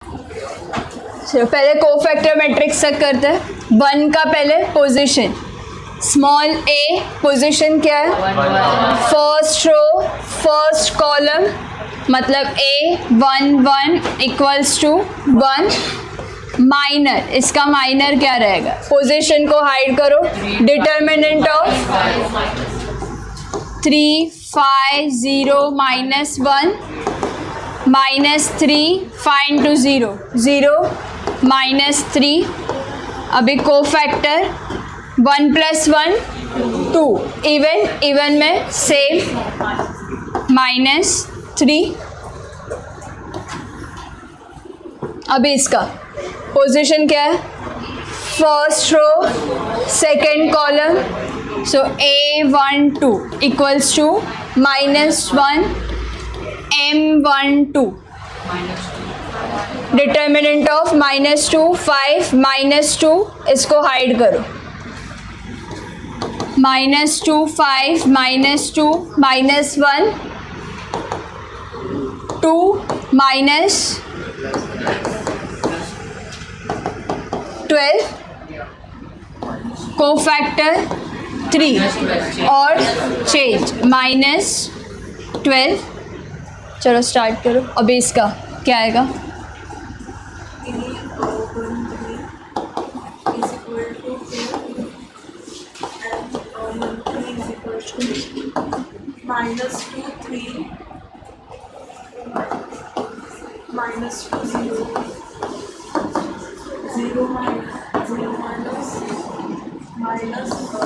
चलो पहले cofactor matrix तक करते हैं। 1 का पहले पोजीशन, स्मॉल a पोजीशन क्या है? फर्स्ट रो फर्स्ट कॉलम, मतलब A11 इक्वल्स टू 1। माइनर, इसका माइनर क्या रहेगा? पोजीशन को हाइड करो। Determinant of 3 5 0 -1 -3 find two 0 0 -3। अभी कोफैक्टर 1 + 1 2, इवन में सेम -3। अभी इसका पोजीशन क्या है? First row second column, so A12 equals to -1 M12। Determinant of -2 5 -2, इसको हाइड करो। -2 5 -2 -1 2 -12 कोफैक्टर 3 और चेंज -12। चलो स्टार्ट करो। अभी इसका क्या आएगा? -2 3 -2 0 0 -6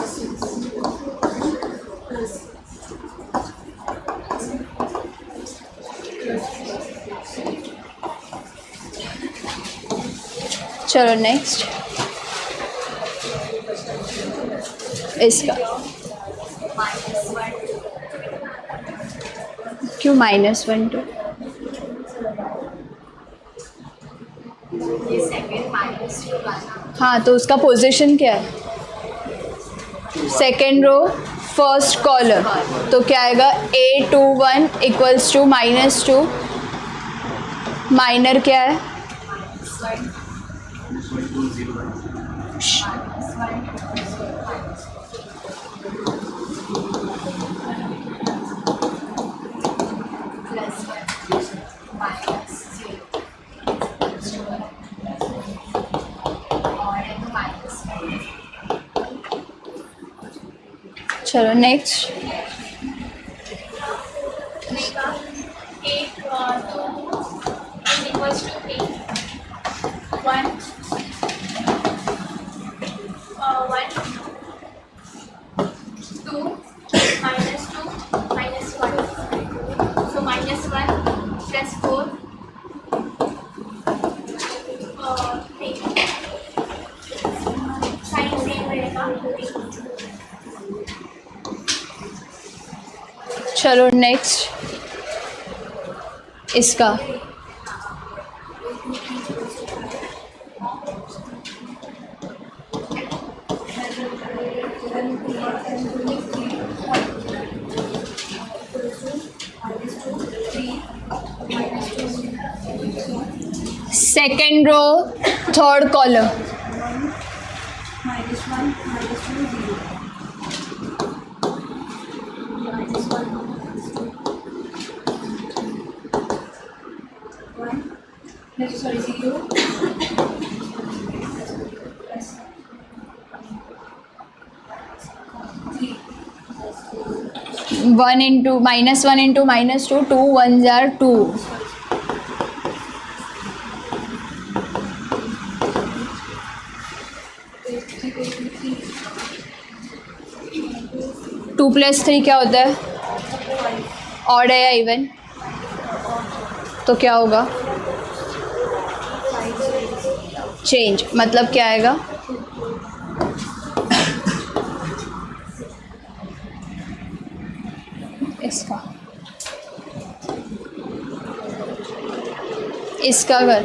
plus चलो नेक्स्ट इसका क्यों -1 2? हाँ, तो उसका पोजीशन क्या है? सेकेंड रो फर्स्ट कॉलम, तो क्या आएगा? A21 equals to -2। माइनर क्या है? चलो नेक्स्ट चलो नेक्स्ट इसका second row third column, sorry 0 1 into -1 into -2 2 1s are 2। 2 + 3 क्या होता है? ऑड है या इवन? तो क्या होगा? चेंज, मतलब क्या आएगा? इसका कर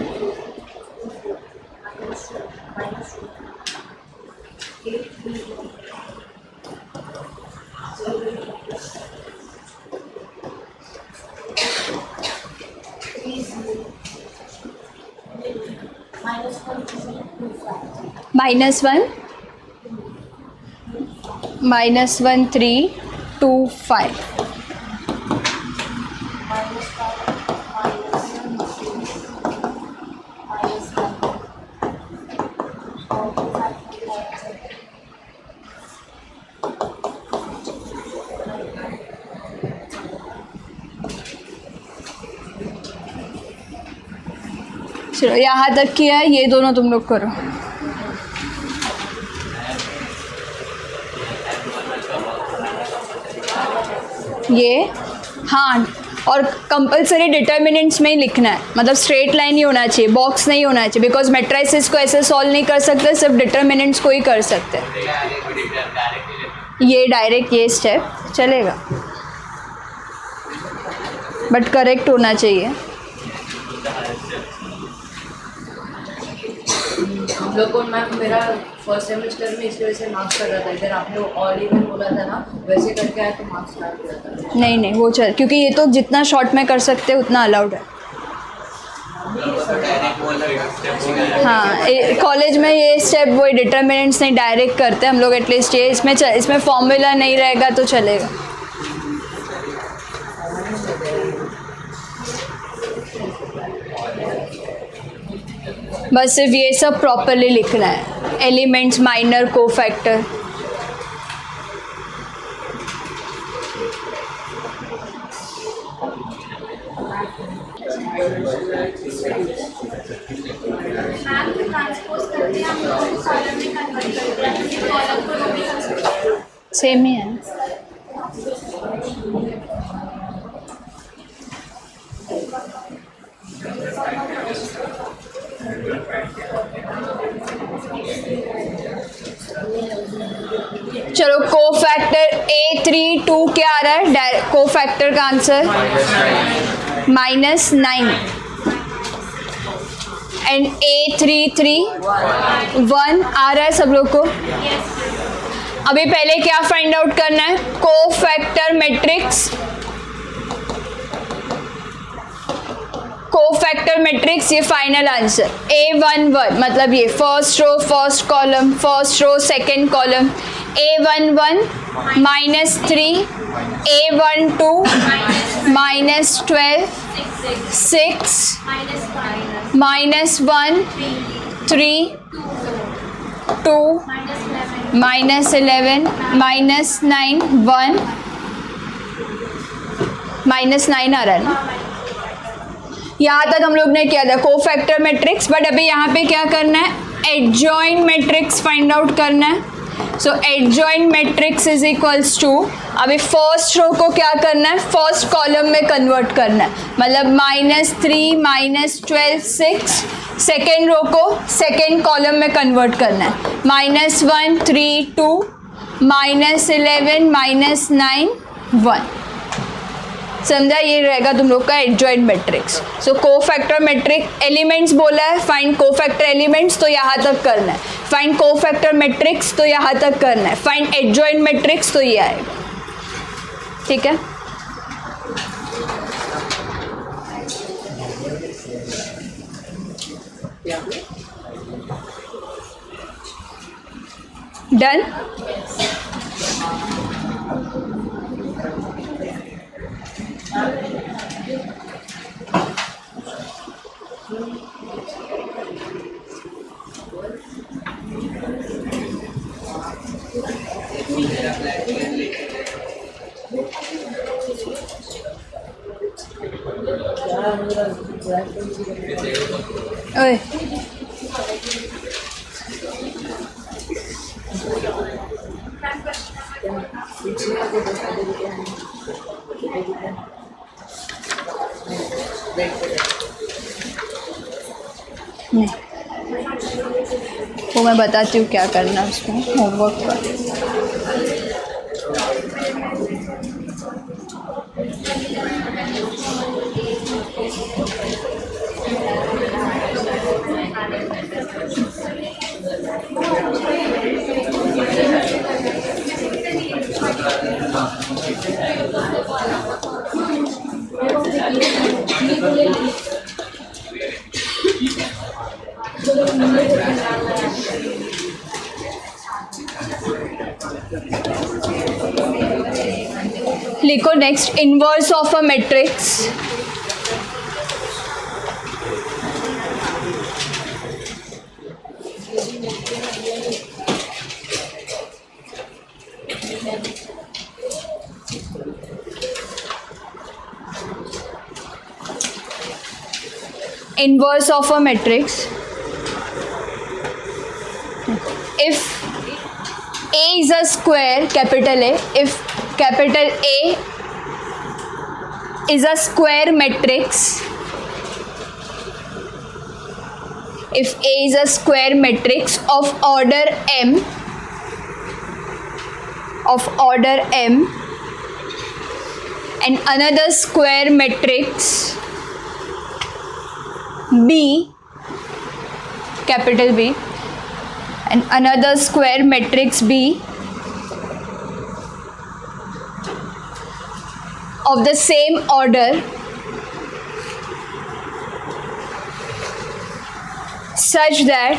-1 -1 3 2 5 चलो यहाँ तक किया है, ये दोनों तुम लोग करो। ये हाँ, और कंपलसरी डिटर्मिनेंट्स में ही लिखना है, मतलब स्ट्रेट लाइन ही होना चाहिए, बॉक्स नहीं होना चाहिए, बिकॉज मैट्रिसेस को ऐसे सॉल्व नहीं कर सकते, सिर्फ डिटर्मिनेंट्स को ही कर सकते। ये डायरेक्ट ये स्टेप चलेगा, बट करेक्ट होना चाहिए। हम लोग को मैम मेरा फर्स्ट सेमेस्टर में इसकी वजह से मार्क्स कर रहा था, इधर आपने ऑल इवन बोला था ना, वैसे करके आया तो मार्क्स काट दिया था। नहीं वो चल, क्योंकि ये तो जितना शॉर्ट में कर सकते हैं उतना अलाउड है। हाँ, कॉलेज में ये स्टेप वही डिटर्मिनेंट्स नहीं डायरेक्ट करते हम लोग, एटलीस्ट ये इसमें फॉर्मूला नहीं रहेगा तो चलेगा। बस सिर्फ ये सब प्रॉपरली लिखना है, एलिमेंट्स, माइनर, कोफैक्टर। सेम ही है। चलो कोफैक्टर A32 क्या आ रहा है? कोफैक्टर का आंसर -9 एंड A33 1 आ रहा है सब लोग को। अभी पहले क्या फाइंड आउट करना है? कोफैक्टर मैट्रिक्स, कोफैक्टर मैट्रिक्स, ये फाइनल आंसर A11 मतलब ये first row first column, first row second column, A11 -3 A12 -12 6 -1 3 2 -11 -9 1 -9 आ रहा है ना। यहाँ तक हम लोग ने किया था कोफैक्टर मैट्रिक्स, बट अभी यहाँ पे क्या करना है? एडजॉइंट मैट्रिक्स फाइंड आउट करना है। So adjoint matrix is equals to, अभी फर्स्ट रो को क्या करना है? फर्स्ट कॉलम में कन्वर्ट करना है, मतलब -3 -12 6, सेकेंड रो को सेकेंड कॉलम में कन्वर्ट करना है, -1 3 2 -11 -9 1। समझा? ये रहेगा तुम लोग का एडजॉइंट मैट्रिक्स। सो कोफैक्टर मैट्रिक्स एलिमेंट्स बोला है, फाइंड कोफैक्टर एलिमेंट्स, तो यहाँ तक करना है। फाइंड कोफैक्टर मैट्रिक्स तो यहाँ तक करना है। फाइंड एडजॉइंट मैट्रिक्स तो ये आएगा। ठीक है, डन। ओए नहीं, वो मैं बताती हूँ क्या करना है उसमें, होमवर्क पर। लिखो next, inverse of a matrix. Inverse of a matrix. If A is a square, capital A, if capital A is a square matrix, if A is a square matrix of order M, and another square matrix B, capital B, and another square matrix B of the same order, such that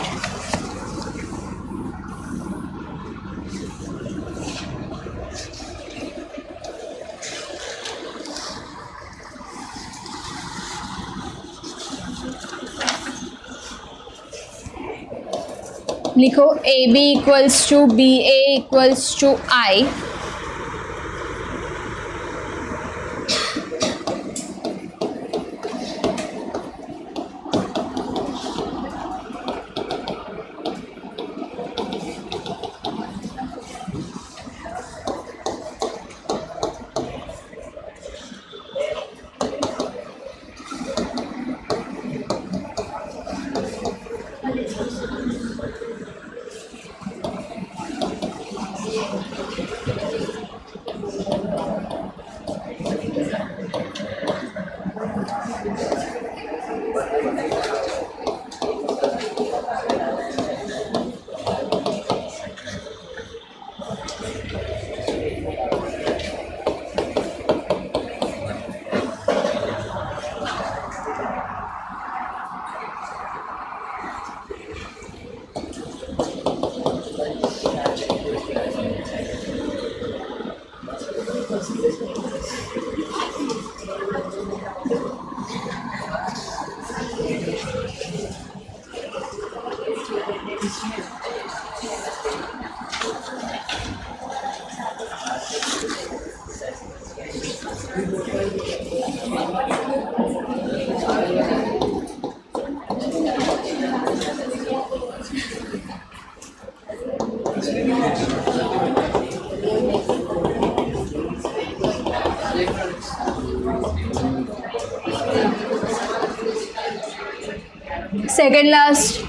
लिखो AB equals to BA equals to I. Second last.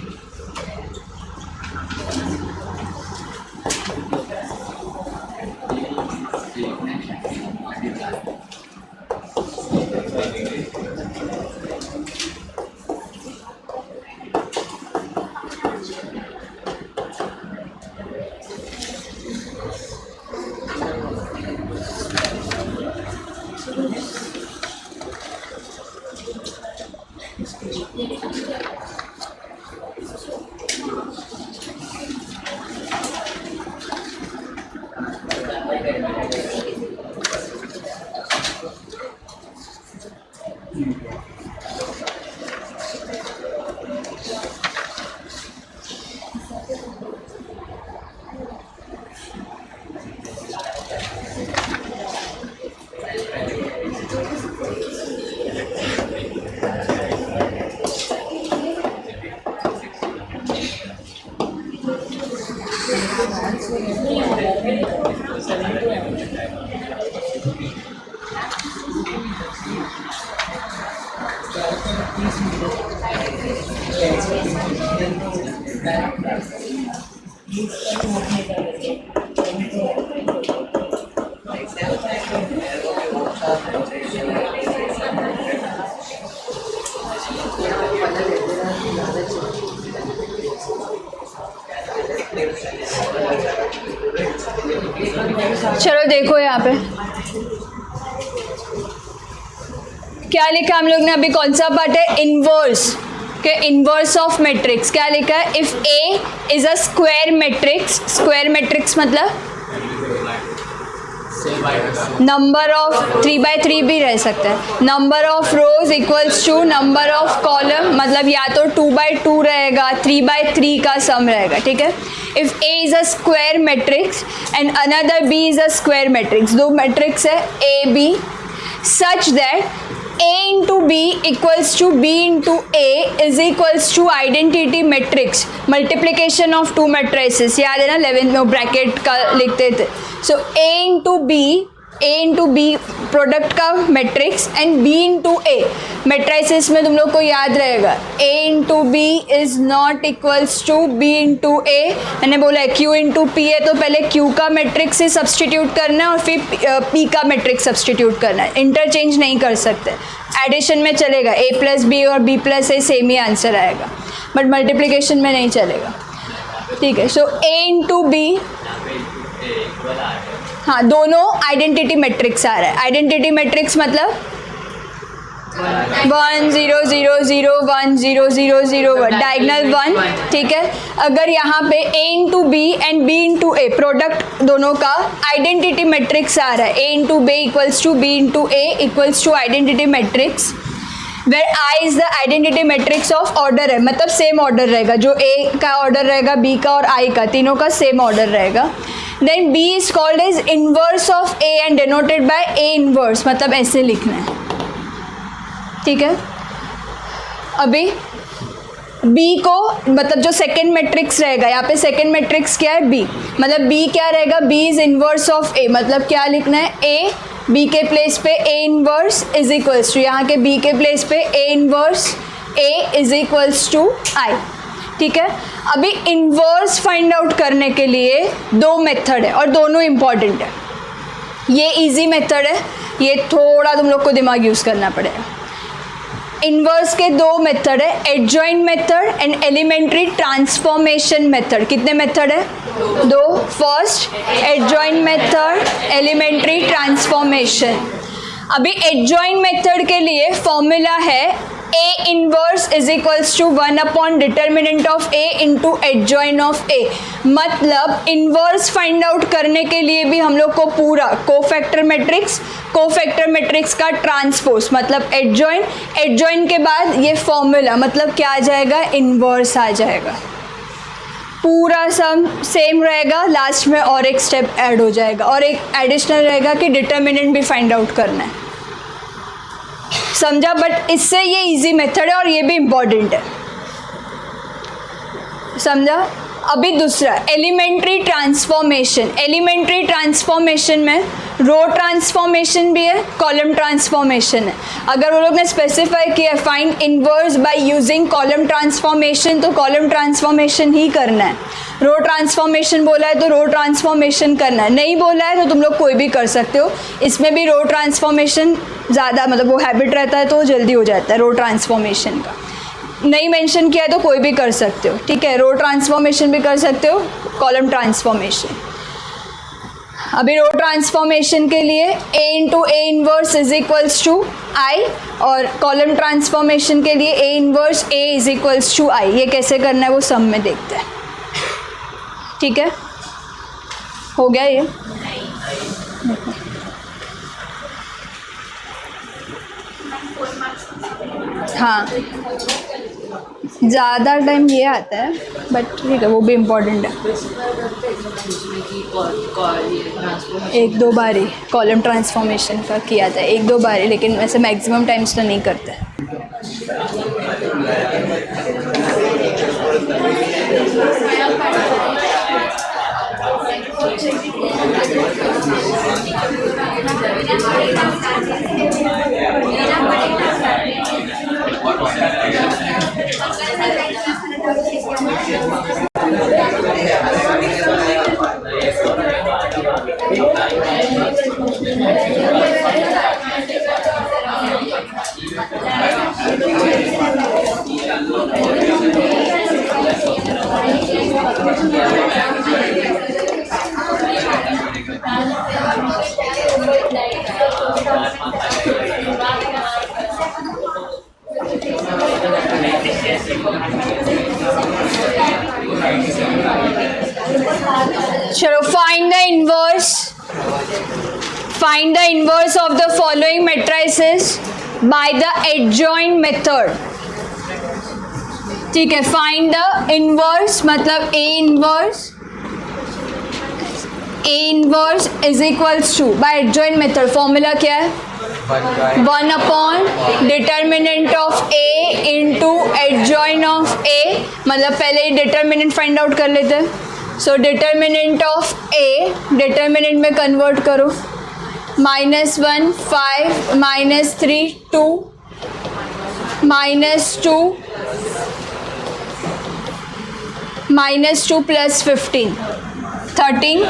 चलो देखो यहाँ पे क्या लिखा हम लोग ने अभी, कौन सा पार्ट है, इनवर्स. के इन्वर्स ऑफ मैट्रिक्स क्या लिखा है? If A is a square matrix मतलब नंबर ऑफ 3/3 भी रह सकता है, number of rows equals to number of column, मतलब या तो 2/2 रहेगा, 3/3 का सम रहेगा, ठीक है। If A is a square matrix and another B is a square matrix, दो मैट्रिक्स है A B, such that A into B equals to B into A is equals to identity matrix, multiplication of two matrices, याद है ना 11 में bracket का लिखते थे। So A into B product का matrix and B into A matrices में तुम लोग को याद रहेगा A into B is not equals to B into A। मैंने बोला है Q into P है तो पहले Q का मैट्रिक्स से सब्सटीट्यूट करना है और फिर P का मैट्रिक्स सब्सटीट्यूट करना है, इंटरचेंज नहीं कर सकते। एडिशन में चलेगा A प्लस B और B plus A same he answer आएगा, बट मल्टीप्लिकेशन में नहीं चलेगा, ठीक है। सो A into B, हाँ दोनों आइडेंटिटी मैट्रिक्स आ रहा है। आइडेंटिटी मैट्रिक्स मतलब 1 0 0 0 1 0 0 0 1 डायगनल 1, ठीक है। अगर यहाँ पे A into B and B into A product दोनों का आइडेंटिटी मैट्रिक्स आ रहा है, A into B equals to B into A equals to identity matrix, where I is the identity matrix of order है, मतलब सेम ऑर्डर रहेगा, जो A का ऑर्डर रहेगा B का और I का, तीनों का सेम ऑर्डर रहेगा। Then B is called as inverse of A and denoted by A inverse, मतलब ऐसे लिखना है, ठीक है। अभी B को मतलब जो सेकेंड मैट्रिक्स रहेगा, यहाँ पे सेकेंड मैट्रिक्स क्या है B, मतलब B क्या रहेगा, B is inverse of A, मतलब क्या लिखना है A B के प्लेस पे A inverse is equals to, यहाँ के B के प्लेस पे A inverse A is equals to I, ठीक है। अभी इनवर्स फाइंड आउट करने के लिए दो मेथड है और दोनों इम्पॉर्टेंट है। ये इजी मेथड है, ये थोड़ा तुम लोग को दिमाग यूज़ करना पड़ेगा। इनवर्स के दो मेथड है, adjoint method and elementary transformation method. कितने मेथड है? दो। First adjoint method, elementary transformation. अभी एडजॉइंट मेथड के लिए फॉर्मूला है A inverse is equals to 1 upon determinant of A into adjoint of A, मतलब इनवर्स फाइंड आउट करने के लिए भी हम लोग को पूरा कोफैक्टर मैट्रिक्स का ट्रांसपोज, मतलब एडजॉइंट के बाद ये फॉर्मूला, मतलब क्या आ जाएगा, इनवर्स आ जाएगा। पूरा सम सेम रहेगा, लास्ट में और एक स्टेप ऐड हो जाएगा और एक एडिशनल रहेगा कि डिटर्मिनेंट भी फाइंड आउट करना है, समझा। बट इससे ये इजी मेथड है और ये भी इम्पॉर्टेंट है, समझा। अभी दूसरा एलिमेंट्री ट्रांसफॉर्मेशन में रो ट्रांसफॉर्मेशन भी है, कॉलम ट्रांसफॉर्मेशन है। अगर वो लोग ने स्पेसिफाई किया find inverse by using column transformation, तो कॉलम ट्रांसफॉर्मेशन ही करना है। रो ट्रांसफॉर्मेशन बोला है तो रो ट्रांसफॉर्मेशन करना है, नहीं बोला है तो तुम लोग कोई भी कर सकते हो। इसमें भी रो ट्रांसफॉर्मेशन ज़्यादा, मतलब वो हैबिट रहता है तो जल्दी हो जाता है रो ट्रांसफॉर्मेशन का। नहीं मेंशन किया है तो कोई भी कर सकते हो, ठीक है। रो ट्रांसफॉर्मेशन भी कर सकते हो, कॉलम ट्रांसफॉर्मेशन। अभी रो ट्रांसफॉर्मेशन के लिए A into A inverse is equals to I और कॉलम ट्रांसफॉर्मेशन के लिए A inverse A is equals to I। ये कैसे करना है वो सम में देखते हैं, ठीक है। हो गया ये, हाँ ज़्यादा टाइम ये आता है बट ठीक है, वो भी इम्पोर्टेंट है। एक दो बार ही कॉलम ट्रांसफॉर्मेशन का किया था, एक दो बार ही, लेकिन वैसे मैक्सिमम टाइम्स तो नहीं करते। Find the inverse of the following matrices by the adjoint method. ठीक है, फाइंड द इनवर्स मतलब A inverse is equals to by adjoint method. Formula क्या है? 1 upon determinant of A into adjoint of A. मतलब पहले ही determinant find out कर लेते हैं. So determinant of A determinant में कन्वर्ट करो. -1 5 -3 2 -2 -2 प्लस 15 13.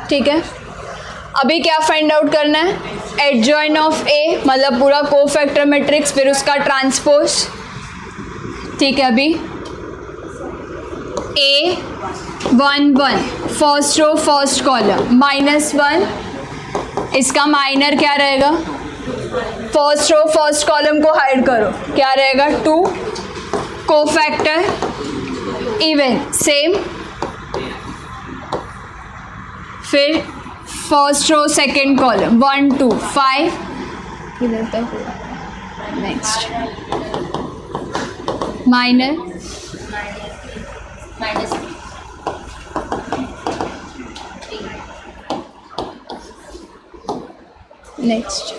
ठीक है, अभी क्या फाइंड आउट करना है? एडजॉइन ऑफ ए मतलब पूरा कोफैक्टर मैट्रिक्स फिर उसका ट्रांसपोज. ठीक है, अभी A1 1 first row first column -1 इसका माइनर क्या रहेगा? फर्स्ट रो फर्स्ट कॉलम को हाइड करो, क्या रहेगा? 2 कोफैक्टर इवन सेम. फिर फर्स्ट रो सेकेंड कॉलम 1 2 5 इधर तक. नेक्स्ट माइनर नेक्स्ट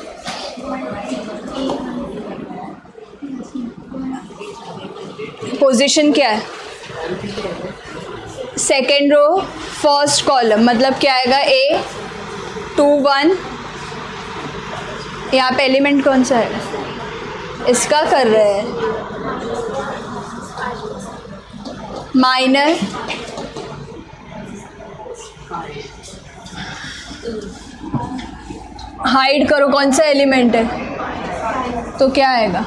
पोजीशन क्या है? सेकेंड रो फर्स्ट कॉलम मतलब क्या आएगा? A2 1. यहाँ पे एलिमेंट कौन सा है? इसका कर रहे हैं माइनर हाइड करो कौन सा एलिमेंट है, तो क्या आएगा?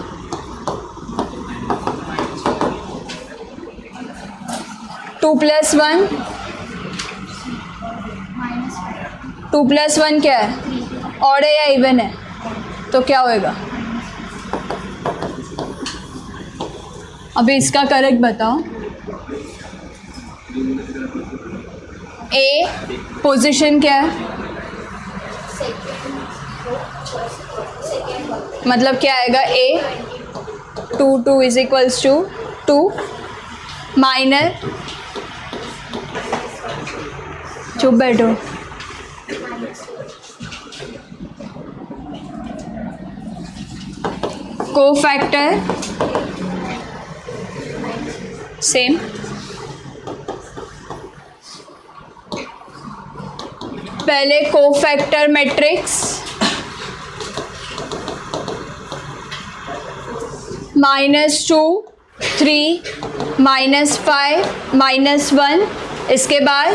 टू प्लस वन क्या है? ऑड है या इवन है? तो क्या होएगा? अभी इसका करेक्ट बताओ. ए पोजीशन क्या है? मतलब क्या आएगा? A2 2 is equals to 2 minor. चुप बैठो. Cofactor same. पहले कोफैक्टर मैट्रिक्स -2 3 -5 -1. इसके बाद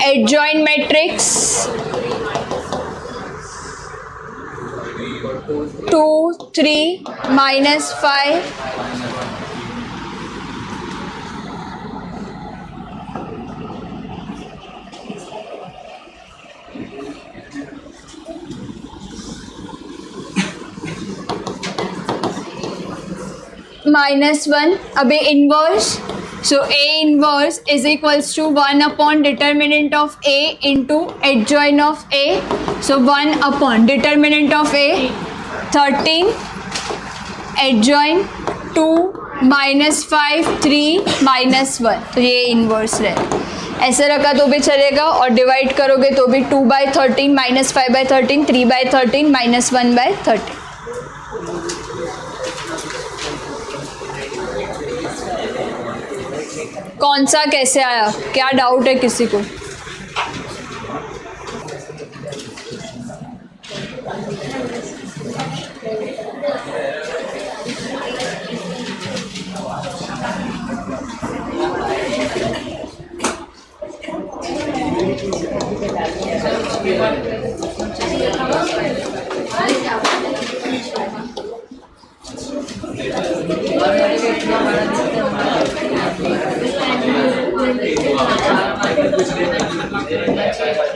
एडजॉइंट मैट्रिक्स 2 3 -5 -1. अभी inverse. So A inverse is equals to 1 upon determinant of A into adjoin of A. So 1 upon determinant of A 13 adjoin 2 -5 3 -1. तो ये inverse रहे. ऐसे रखा तो भी चलेगा और डिवाइड करोगे तो भी 2/13 -5/13 3/13 -1/13. कौन सा कैसे आया? क्या डाउट है किसी को?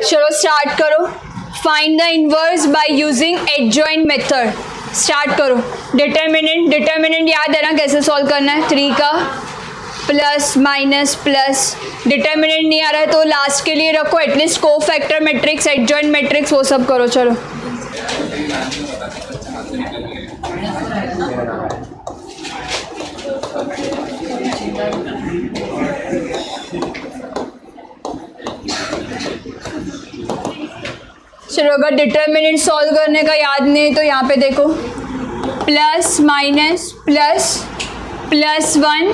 चलो स्टार्ट करो. Find the inverse by using adjoint method. Start करो। डिटर्मिनेंट याद है ना कैसे सॉल्व करना है, 3 का प्लस माइनस प्लस। डिटर्मिनेंट नहीं आ रहा है तो लास्ट के लिए रखो, एटलीस्ट को फैक्टर मैट्रिक्स, एडजॉइंट मैट्रिक्स वो सब करो। चलो चलो, अगर डिटर्मिनेंट सॉल्व करने का याद नहीं तो यहाँ पे देखो, plus minus plus plus 1,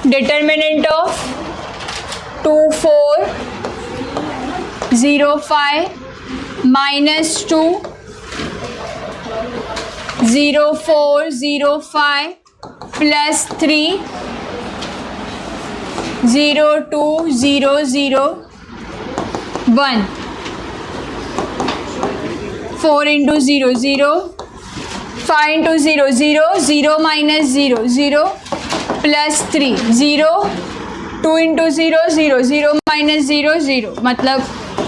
determinant of 2 4 0 5 minus 2 0 4 0 5 plus 3 0 2 0 0 1, 4 into 0 0, 5 into 0 0, 0 minus 0 0 plus 3 0, 2 into 0 0, 0 minus 0 0, मतलब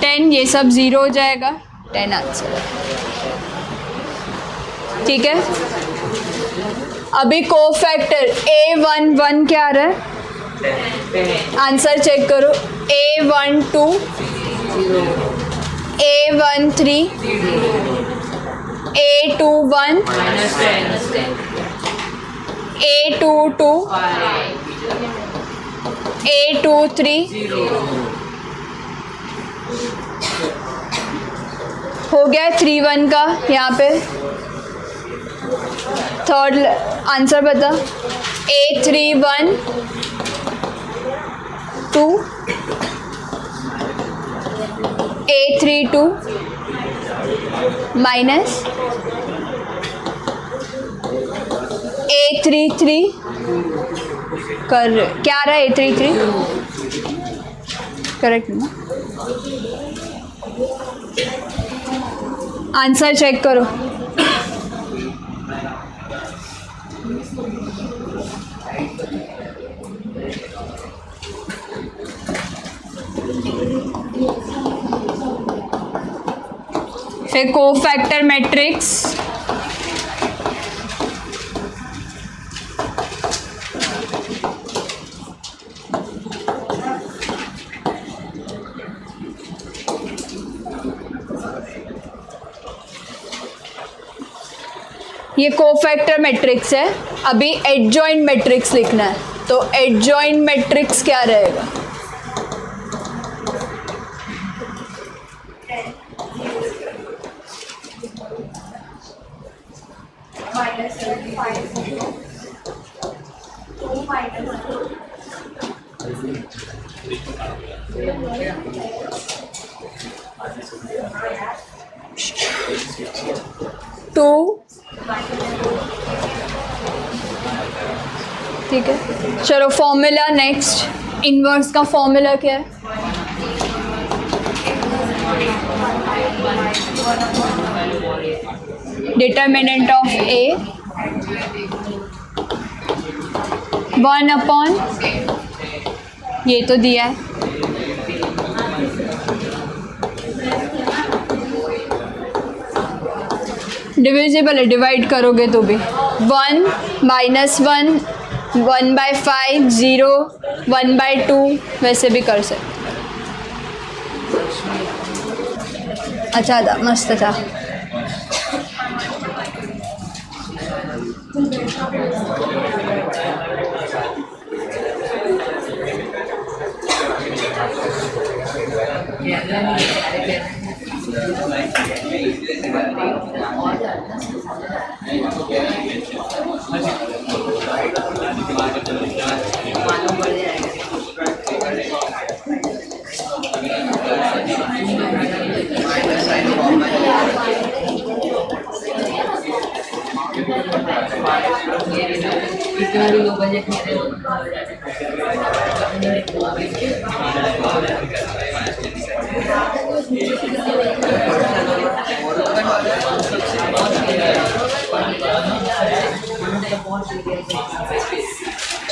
10, ये सब 0 हो जाएगा, 10 आंसर। ठीक है, अभी कोफैक्टर A11 क्या आ रहा है, आंसर चेक करो। A12 A13 A21 A22 A23 हो गया 3-1 का। यहाँ पे थर्ड आंसर बता, A31 2 A32 माइनस A33 कर, क्या रहा है A33 करेक्ट ना, आंसर चेक करो। फिर कोफैक्टर मैट्रिक्स, ये कोफैक्टर मैट्रिक्स है। अभी एडजॉइंट मैट्रिक्स लिखना है, तो एडजॉइंट मैट्रिक्स क्या रहेगा, टू, ठीक है। चलो फॉर्मूला नेक्स्ट, इनवर्स का फॉर्मूला क्या है, डिटर्मिनेंट ऑफ ए 1/, ये तो दिया है, डिविजिबल है, डिवाइड करोगे तो भी 1 -1 1/5 0 1/2, वैसे भी कर सकते। अच्छा था, मस्त था।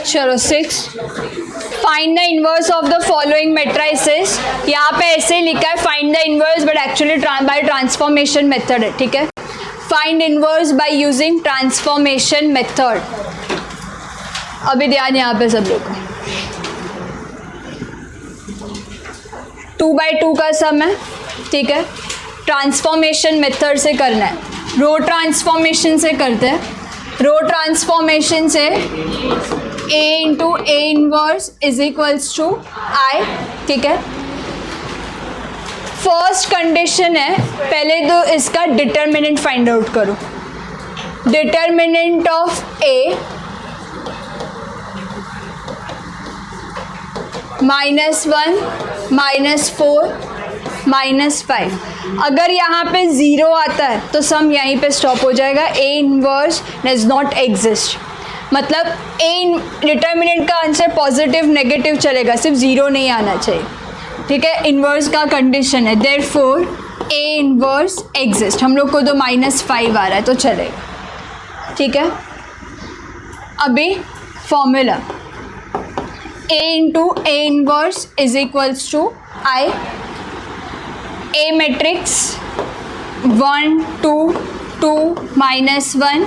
चलो 6, find the inverse of the following matrices. यहाँ पे ऐसे लिखा है find the inverse, but actually by transformation method है, ठीक है। Find inverse by using transformation method. अभी ध्यान यहाँ पे सब लोग, 2/2 का सम है, ठीक है, ट्रांसफॉर्मेशन मेथड से करना है। रो ट्रांसफॉर्मेशन से करते हैं। रो ट्रांसफॉर्मेशन से a into A inverse is equals to I, ठीक है। फर्स्ट कंडीशन है, पहले तो इसका डिटर्मिनेंट फाइंड आउट करो। Determinant of a -1 -4 -5। अगर यहाँ पे ज़ीरो आता है तो सम यहीं पे स्टॉप हो जाएगा। A inverse does not exist, मतलब ए डिटर्मिनेंट का आंसर पॉजिटिव नेगेटिव चलेगा, सिर्फ ज़ीरो नहीं आना चाहिए, ठीक है। इनवर्स का कंडीशन है, देयरफॉर ए इनवर्स एग्जिस्ट। हम लोग को तो -5 आ रहा है तो चलेगा, ठीक है। अभी formula a into A inverse is equals to I. A matrix 1 2 2 -1,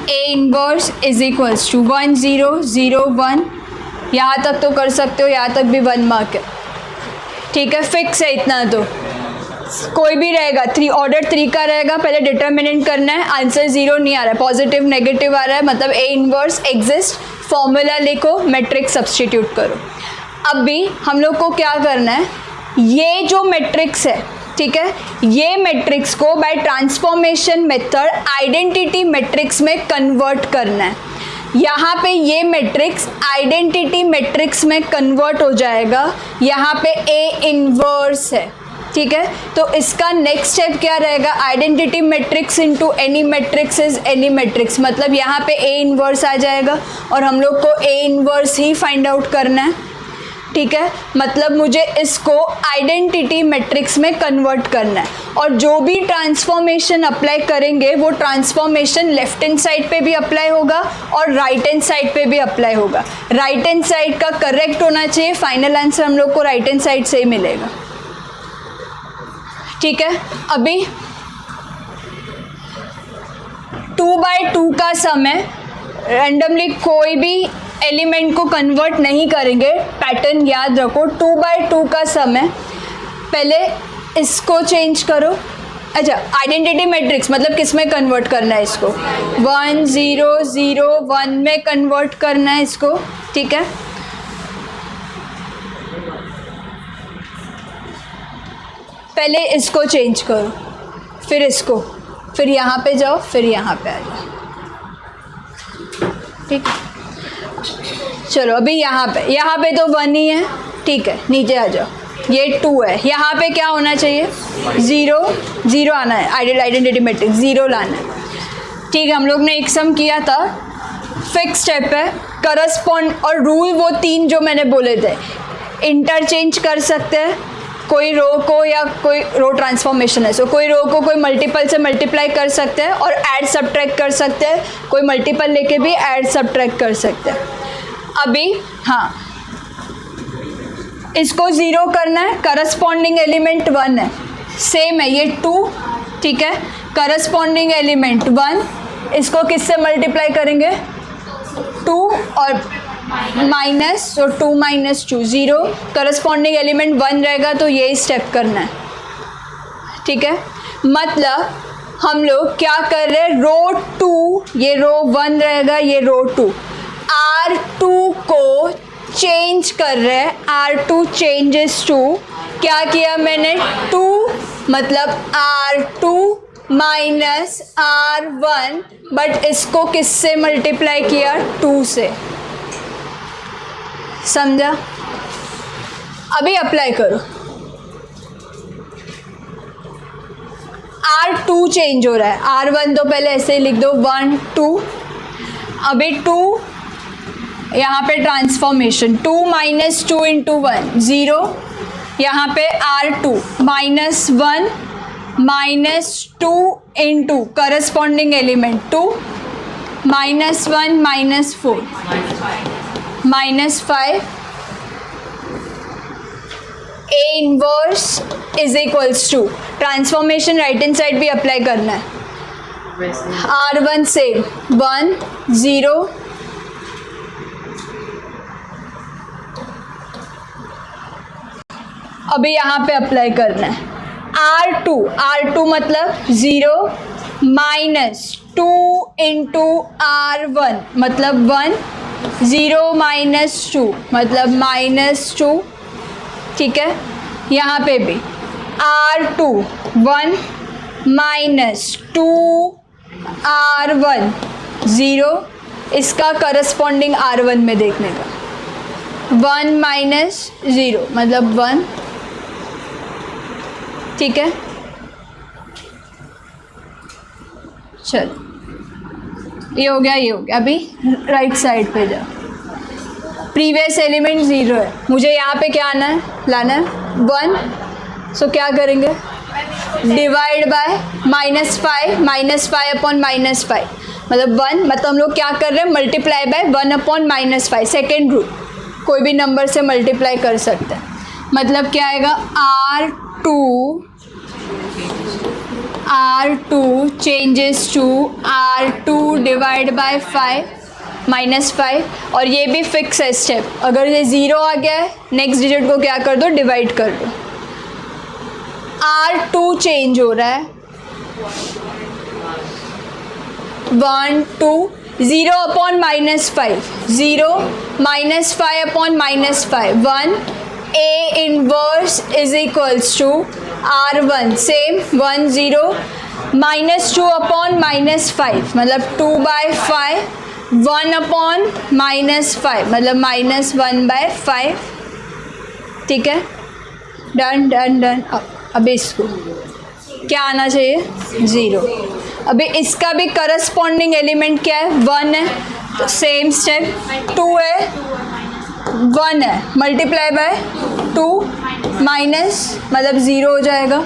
A inverse is equals to 1 0 0 1। यहाँ तक तो कर सकते हो, यहाँ तक भी 1 मार्क है, ठीक है, फिक्स है इतना। तो कोई भी रहेगा, ऑर्डर 3 का रहेगा, पहले डिटर्मिनेंट करना है, आंसर 0 नहीं आ रहा है, पॉजिटिव नेगेटिव आ रहा है, मतलब ए इनवर्स एग्जिस्ट। फॉर्मूला लिखो, मैट्रिक्स सब्स्टिट्यूट करो। अभी हम लोग को क्या करना है, ये जो मैट्रिक्स है, ठीक है, ये मैट्रिक्स को by transformation method identity matrix में कन्वर्ट करना है। यहाँ पे ये मैट्रिक्स आइडेंटिटी मैट्रिक्स में कन्वर्ट हो जाएगा। यहाँ पे ए इनवर्स है, ठीक है, तो इसका नेक्स्ट स्टेप क्या रहेगा, identity matrix into any matrix is any matrix, मतलब यहाँ पे ए इनवर्स आ जाएगा और हम लोग को A inverse he find out करना है, ठीक है। मतलब मुझे इसको आइडेंटिटी मैट्रिक्स में कन्वर्ट करना है, और जो भी ट्रांसफॉर्मेशन अप्लाई करेंगे वो ट्रांसफॉर्मेशन लेफ्ट हैंड साइड पे भी अप्लाई होगा और राइट हैंड साइड पे भी अप्लाई होगा। राइट हैंड साइड का करेक्ट होना चाहिए, फाइनल आंसर हम लोग को राइट हैंड साइड से ही मिलेगा, ठीक है। अभी 2/2 का सम है, रैंडमली कोई भी एलिमेंट को कन्वर्ट नहीं करेंगे, पैटर्न याद रखो। 2/2 का सम है, पहले इसको चेंज करो। अच्छा, आइडेंटिटी मैट्रिक्स मतलब किस में कन्वर्ट करना है इसको, 1 0 0 1 में कन्वर्ट करना है इसको, ठीक है। पहले इसको चेंज करो, फिर इसको, फिर यहाँ पे जाओ, फिर यहाँ पे आ जाओ, ठीक है। चलो अभी यहाँ पे तो 1 ही है, ठीक है, नीचे आ जाओ, ये 2 है, यहाँ पे क्या होना चाहिए, 0 0 आना है, आइडेंटिटी मैट्रिक्स 0 लाना है, ठीक है। हम लोग ने एक सम किया था, फिक्स स्टेप है, करस्पॉन्ड, और रूल वो 3 जो मैंने बोले थे, इंटरचेंज कर सकते हैं कोई रो को, या कोई रो ट्रांसफॉर्मेशन है, सो कोई रो को कोई मल्टीपल से मल्टीप्लाई कर सकते हैं और ऐड सब्ट्रैक्ट कर सकते हैं, कोई मल्टीपल लेके भी ऐड सब्ट्रैक्ट कर सकते हैं। अभी हाँ, इसको 0 करना है, करस्पॉन्डिंग एलिमेंट 1 है, सेम है ये 2, ठीक है, करस्पॉन्डिंग एलिमेंट 1, इसको किससे मल्टीप्लाई करेंगे, 2 और माइनस, तो 2 - 2 0, करस्पॉन्डिंग एलिमेंट 1 रहेगा तो यही स्टेप करना है, ठीक है। मतलब हम लोग क्या कर रहे हैं, रो 2, ये रो 1 रहेगा, ये रो 2, R2 को चेंज कर रहे हैं, R2 चेंजेस टू, क्या किया मैंने, 2 मतलब R2 माइनस R1, बट इसको किससे मल्टीप्लाई किया, 2 से, समझा। अभी अप्लाई करो, R2 चेंज हो रहा है, R1 तो पहले ऐसे ही लिख दो, 1 2, अभी 2 यहाँ पे ट्रांसफॉर्मेशन, 2 - 2 × 1 0, यहाँ पे R2 -1 -2 × corresponding element 2 -1 -4 -5, A inverse is equals to, transformation right hand side भी अप्लाई करना है, वैसे R1 सेम 1 0 अभी यहाँ पे अप्लाई करना है R2 मतलब 0 माइनस 2 इंटू R1 मतलब 1 0 माइनस 2 मतलब -2 ठीक है। यहाँ पे भी R2 1 माइनस 2 R1 0 इसका करस्पॉन्डिंग R1 में देखने का 1 माइनस 0 मतलब 1 ठीक है। चल ये हो गया अभी राइट साइड पे जा। प्रीवियस एलिमेंट 0 है, मुझे यहाँ पे क्या आना है लाना है 1। सो क्या करेंगे डिवाइड बाय -5 अपॉन -5 मतलब 1 मतलब हम लोग क्या कर रहे हैं multiply by 1 upon -5 second rule कोई भी नंबर से मल्टीप्लाई कर सकते हैं। मतलब क्या आएगा R2 changes to R2 divide by 5 और ये भी फिक्स है स्टेप। अगर ये 0 आ गया है नेक्स्ट डिजिट को क्या कर दो डिवाइड कर दो। R2 चेंज हो रहा है 1 2 0 upon -5 0 -5 upon -5 1 A inverse is equals to R1 same 1 0 -2 upon -5 मतलब 2/5 1 अपॉन -5 मतलब -1/5 ठीक है। डन। अब इसको क्या आना चाहिए 0। अभी इसका भी करस्पॉन्डिंग एलिमेंट क्या है 1 है तो सेम स्टेप 2 है 1 है मल्टीप्लाई बाय 2 माइनस मतलब 0 हो जाएगा।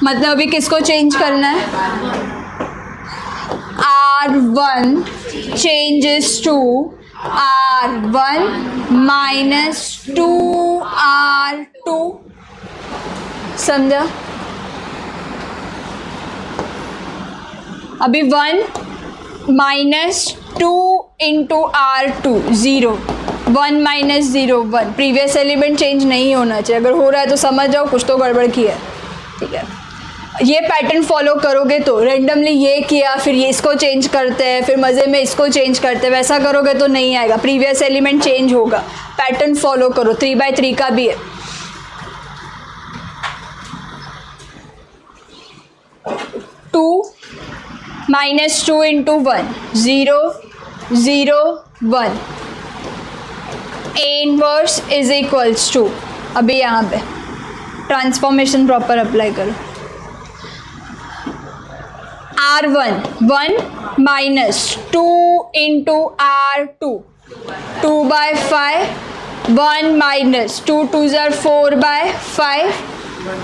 मतलब अभी किसको चेंज करना है R1 changes to R1 -2 R2 समझा। अभी 1 -2 into R2 0 1 minus 0 1 previous element change नहीं होना चाहिए। अगर हो रहा है तो समझ जाओ कुछ तो गड़बड़ की है ठीक है। ये पैटर्न फॉलो करोगे तो रेंडमली ये किया फिर ये इसको चेंज करते हैं फिर मज़े में इसको चेंज करते हैं वैसा करोगे तो नहीं आएगा। प्रीवियस एलिमेंट चेंज होगा। पैटर्न फॉलो करो 3/3 का भी है। -2 into 1 0 0 1 A inverse is equals to अभी यहाँ पे ट्रांसफॉर्मेशन प्रॉपर अप्लाई करो R1 1 -2 into R2 2/5 1 minus 2 2s are 4/5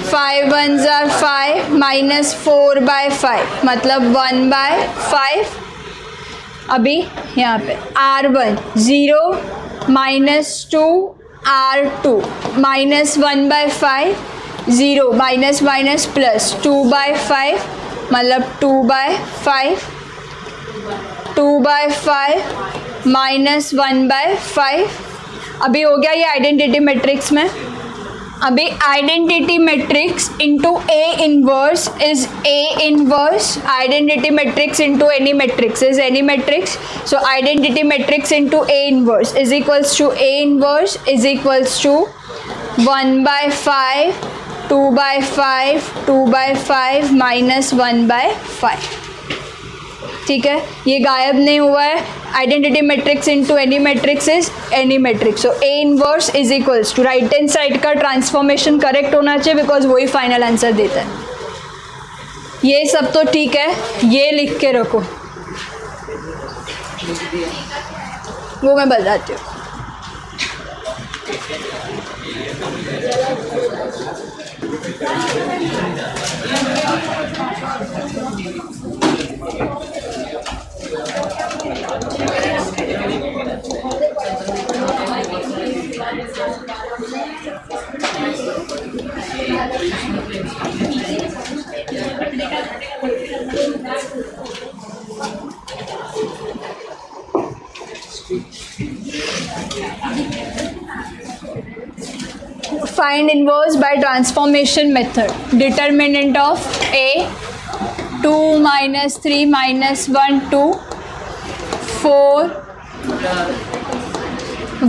5 1s are 5 minus 4/5 मतलब 1/5। अभी यहाँ पे R1 0 -2 R2 -1/5 0 minus minus plus 2/5 मतलब 2/5 2/5 माइनस 1/5। अभी हो गया ये आइडेंटिटी मैट्रिक्स में। अभी identity matrix into A inverse is A inverse identity matrix into any matrix is any matrix. So identity matrix into A inverse is equals to A inverse is equals to 1/5 2/5 2/5 minus 1/5 ठीक है। ये गायब नहीं हुआ है। Identity matrix into any matrix is any matrix. So A inverse is equals to right hand side का transformation correct होना चाहिए बिकॉज वही फाइनल आंसर देता है। ये सब तो ठीक है, ये लिख के रखो वो मैं बताती हूँ। find inverse by transformation method. Determinant of A 2 minus 3 minus 1 2 4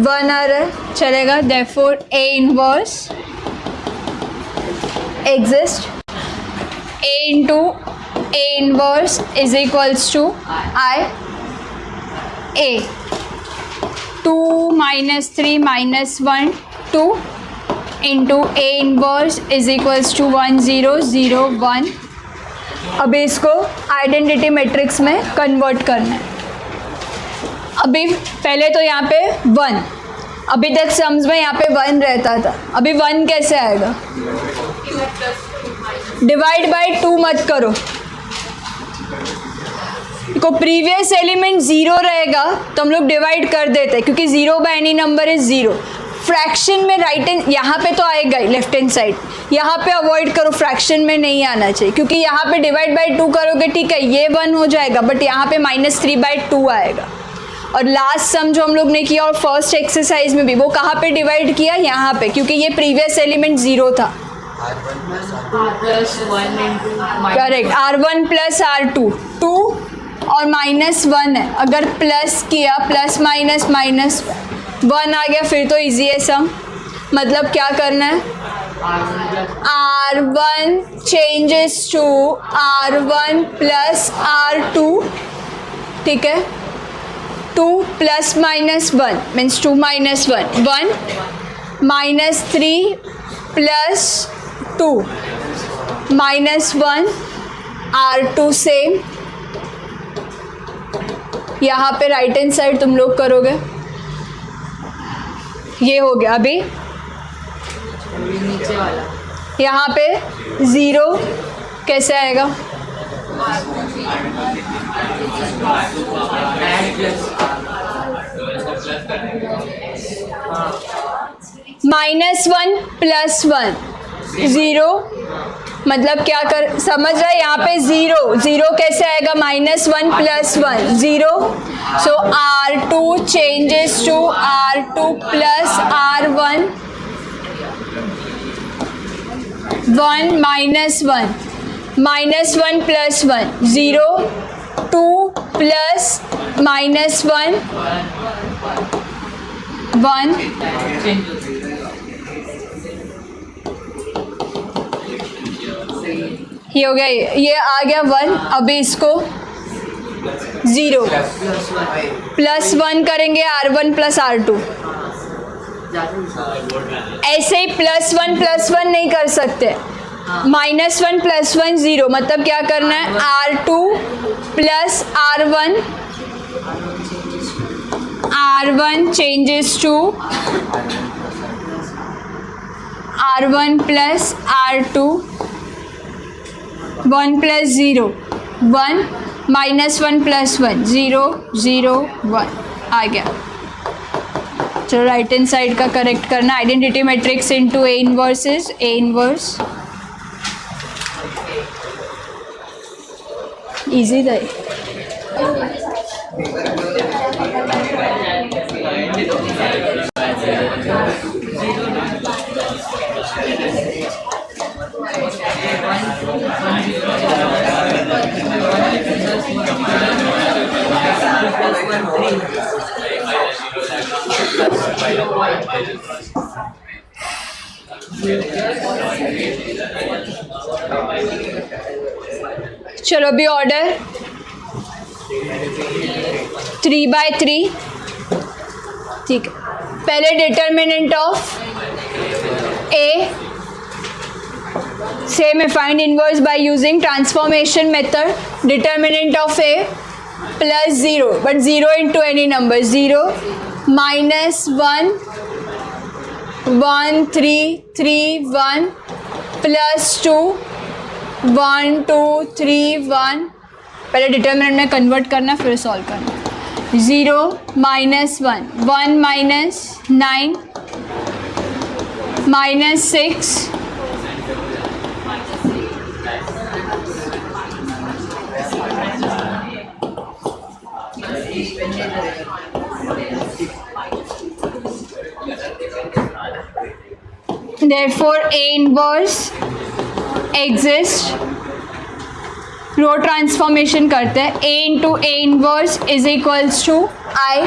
1 आ रहा है चलेगा. Therefore A inverse exists. A into A inverse is equals to I. A 2 minus 3 minus 1 2 into A inverse is equals to 1 0 0 1. अभी इसको identity matrix में convert करना है. अभी पहले तो यहाँ पे 1, अभी तक सम्स में यहाँ पे 1 रहता था. अभी 1 कैसे आएगा? डिवाइड बाय 2 मत करो. को प्रीवियस एलिमेंट 0 रहेगा तो हम लोग डिवाइड कर देते हैं क्योंकि 0 by any number is 0. Fraction में राइट हैंड यहाँ पे तो आएगा ही, लेफ्ट हैंड साइड यहाँ पे अवॉइड करो, फ्रैक्शन में नहीं आना चाहिए क्योंकि यहाँ पे डिवाइड बाय 2 करोगे ठीक है ये 1 हो जाएगा बट यहाँ पे -3/2 आएगा. और लास्ट सम जो हम लोग ने किया और फर्स्ट एक्सरसाइज में भी वो कहाँ पे डिवाइड किया? यहाँ पे, क्योंकि ये प्रीवियस एलिमेंट 0 था. करेक्ट. R1 प्लस R2 2 और -1 है. अगर प्लस किया प्लस माइनस माइनस 1 आ गया फिर तो इजी है सम. मतलब क्या करना है? R1 changes to R1 plus R2. ठीक है. 2 plus minus 1 means 2 minus 1 1 -3 plus 2 -1 R2 same. यहाँ पे राइट हैंड साइड तुम लोग करोगे ये हो गया. अभी नीचे वाला यहाँ पे 0 कैसे आएगा? -1 प्लस 1 0. मतलब क्या कर समझ रहे हैं? यहाँ पे 0 कैसे आएगा? -1 plus 1 0. So R2 changes to R2 plus R1 1 -1 plus 1 0 2 plus -1 1 ये हो गया. ये आ गया 1. अभी इसको 0 प्लस 1 करेंगे R1 प्लस R2. ऐसे ही +1 नहीं कर सकते. -1 प्लस 1 0. मतलब क्या करना है? R2 plus R1 changes to R1 plus R2 1 plus 0 1 -1 plus 1 0 0 1 आ गया. चलो राइट हैंड साइड का करेक्ट करना. Identity matrix into A inverse is A inverse. Easy था. चलो अभी ऑर्डर 3/3. ठीक है. पहले determinant of A same find inverse by using transformation method. Determinant of A plus 0 but 0 into any number 0 -1 1 3 3 1 plus 2 1 2 3 1. पहले determinant में convert करना फिर सॉल्व करना. 0 -1 1 -9 -6 therefore A inverse exists. Row transformation करते हैं. A into A inverse is equals to I.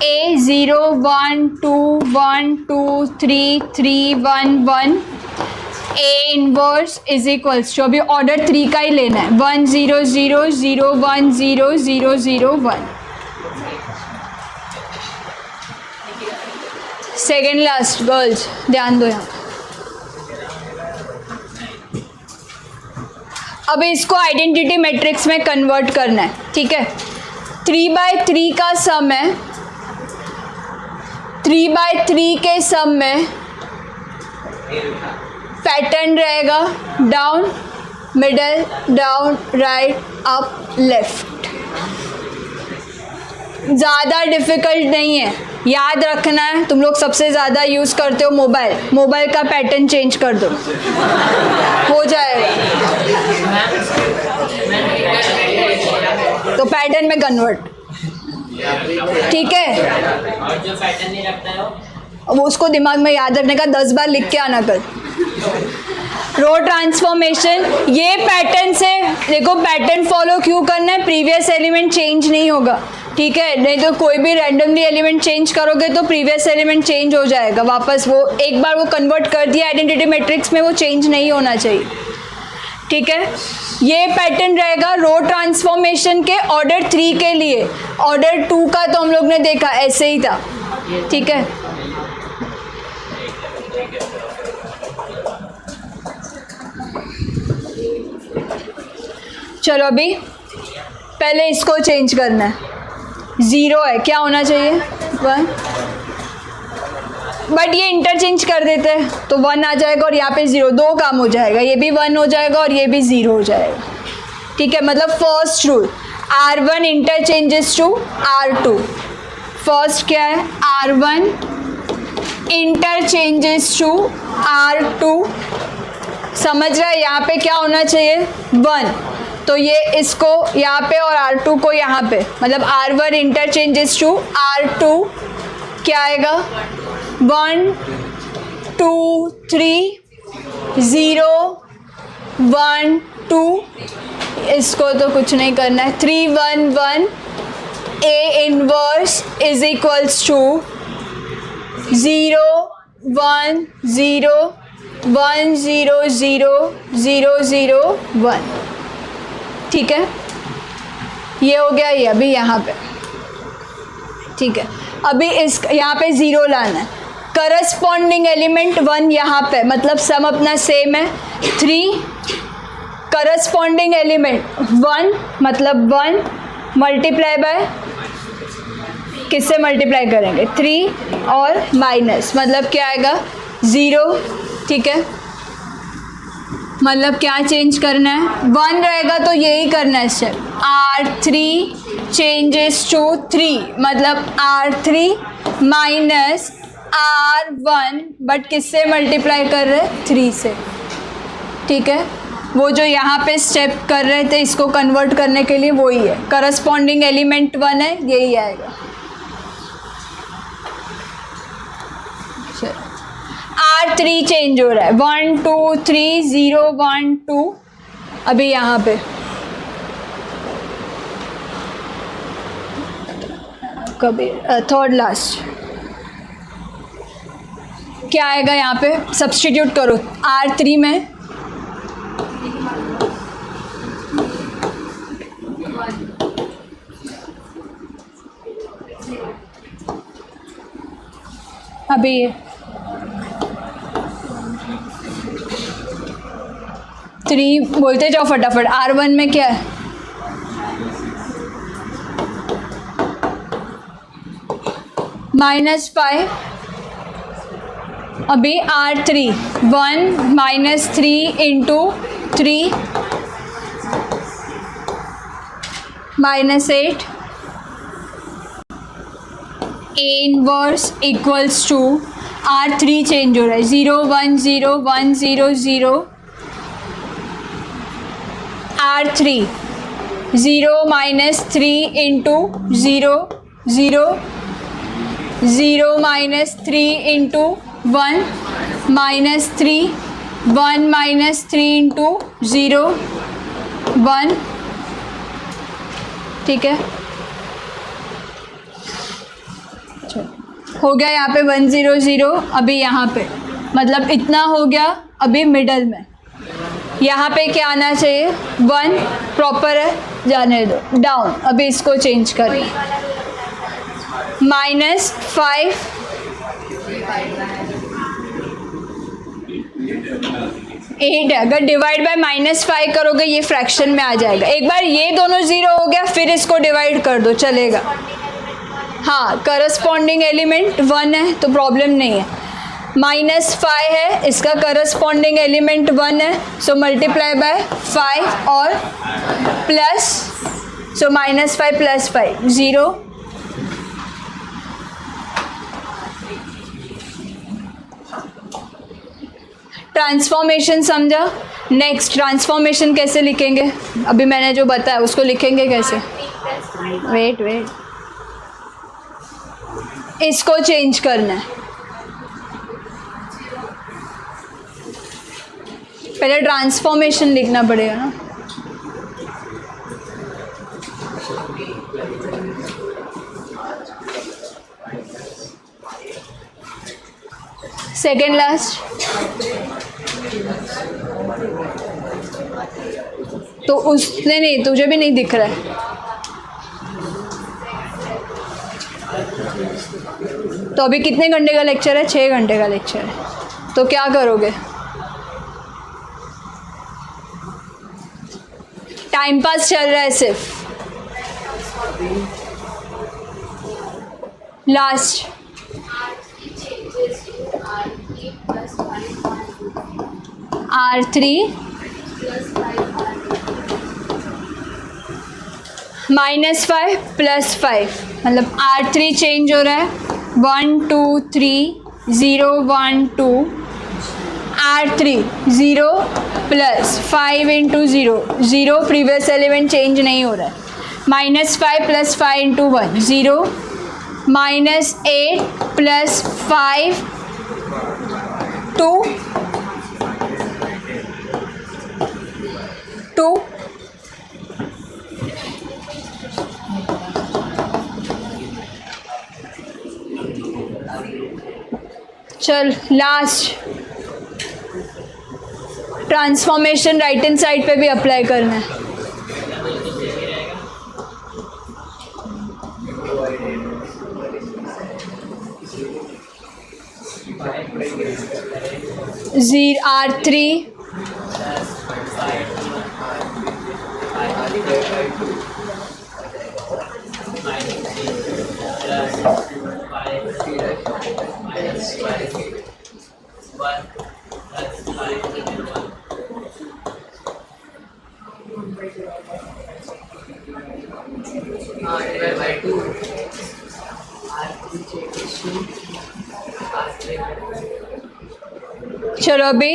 A 0 1 2 1 2 3 3 1 1. A inverse is equals to, अभी order 3 का ही लेना है. 1 0 0 0 1 0 0 0 1. सेकेंड लास्ट गर्ल्स ध्यान दो यहाँ. अब इसको आइडेंटिटी मैट्रिक्स में कन्वर्ट करना है. ठीक है. 3/3 का सम है. 3/3 के सम में पैटर्न रहेगा down middle down right up left. ज़्यादा डिफ़िकल्ट नहीं है, याद रखना है. तुम लोग सबसे ज़्यादा यूज़ करते हो मोबाइल का पैटर्न चेंज कर दो, हो जाएगा. तो पैटर्न में कन्वर्ट. ठीक है. और जो पैटर्न नहीं रखता है अब उसको दिमाग में याद रखने का 10 बार लिख के आना कल. रो ट्रांसफॉर्मेशन, ये पैटर्न से देखो, पैटर्न फॉलो क्यों करना है, प्रीवियस एलिमेंट चेंज नहीं होगा. ठीक है. नहीं तो कोई भी रैंडमली एलिमेंट चेंज करोगे तो प्रीवियस एलिमेंट चेंज हो जाएगा वापस. वो एक बार वो कन्वर्ट कर दिया आइडेंटिटी मैट्रिक्स में, वो चेंज नहीं होना चाहिए. ठीक है. ये पैटर्न रहेगा रो ट्रांसफॉर्मेशन के ऑर्डर 3 के लिए. ऑर्डर 2 का तो हम लोग ने देखा ऐसे ही था. ठीक है. चलो अभी पहले इसको चेंज करना है. 0 है, क्या होना चाहिए 1. बट ये इंटरचेंज कर देते हैं तो 1 आ जाएगा और यहाँ पे 0. 2 काम हो जाएगा, ये भी 1 हो जाएगा और ये भी 0 हो जाएगा. ठीक है. मतलब first rule R1 interchanges to R2. First क्या है, R1 इंटरचेंजेस टू R2. समझ रहा है. यहाँ पे क्या होना चाहिए 1, तो ये इसको यहाँ पे और R2 को यहाँ पे, मतलब R1 इंटरचेंजेस टू R2 क्या आएगा 1 2 3 0 1 2. इसको तो कुछ नहीं करना है. 3 1 1. A inverse is equals to 0 1 0 1 0 0 0 0 1. ठीक है. ये हो गया. ये अभी यहाँ पे. ठीक है. अभी इस यहाँ पे 0 लाना है. करस्पॉन्डिंग एलिमेंट 1 यहाँ पे, मतलब सम अपना सेम है. 3 करस्पॉन्डिंग एलिमेंट 1, मतलब 1 मल्टीप्लाई बाय, किससे मल्टीप्लाई करेंगे 3 और माइनस, मतलब क्या आएगा 0. ठीक है. मतलब क्या चेंज करना है 1 रहेगा तो यही करना है स्टेप. R3 चेंजेस टू 3, मतलब R3 माइनस R1, बट किससे मल्टीप्लाई कर रहे हैं 3 से. ठीक है. वो जो यहाँ पे स्टेप कर रहे थे इसको कन्वर्ट करने के लिए वही है. करस्पॉन्डिंग एलिमेंट 1 है, यही आएगा. R3 चेंज हो रहा है 1 2 3 0 1 2. अभी यहाँ पे कभी थर्ड लास्ट क्या आएगा, यहाँ पे सब्स्टिट्यूट करो R3 में. अभी ये 3 बोलते जाओ फटाफट. R1 में क्या है -5. अभी R3 1 -3 into 3 -8. A inverse equals to R3 change हो रहा है 0 1 0 1 0 0. R3 0 -3 इंटू 0 0 0 -3 इंटू 1 -3, 1 -3 इंटू 0 1, ठीक है। हो गया यहाँ पे 1 0 0, अभी यहाँ पे मतलब इतना हो गया। अभी मिडल में यहाँ पे क्या आना चाहिए, 1 प्रॉपर है, जाने दो, डाउन। अभी इसको चेंज कर -5 8 है। अगर डिवाइड बाय -5 करोगे ये फ्रैक्शन में आ जाएगा। एक बार ये दोनों 0 हो गया, फिर इसको डिवाइड कर दो, चलेगा। हाँ, करस्पॉन्डिंग एलिमेंट 1 है तो प्रॉब्लम नहीं है। -5 है, इसका करस्पॉन्डिंग एलिमेंट 1 है, सो मल्टीप्लाई बाय 5 और प्लस, सो -5 + 5 0। ट्रांसफॉर्मेशन समझा। नेक्स्ट ट्रांसफॉर्मेशन कैसे लिखेंगे, अभी मैंने जो बताया उसको लिखेंगे कैसे। वेट इसको चेंज करना है। पहले ट्रांसफॉर्मेशन लिखना पड़ेगा ना। सेकेंड लास्ट, तो उसने नहीं, तुझे भी नहीं दिख रहा है। तो अभी कितने घंटे का लेक्चर है, 6 घंटे का लेक्चर है। तो क्या करोगे, टाइम पास चल रहा है सिर्फ। लास्ट R3 -5 + 5, मतलब R3 चेंज हो रहा है, 1 2 3 0 1 2, R3 0 + 5 × 0 0, प्रीवियस एलिमेंट चेंज नहीं हो रहा है। -5 + 5 × 1 0, -8 + 5 2 2, चल last transformation right hand side पे भी अप्लाई करना है। R3 चलो अभी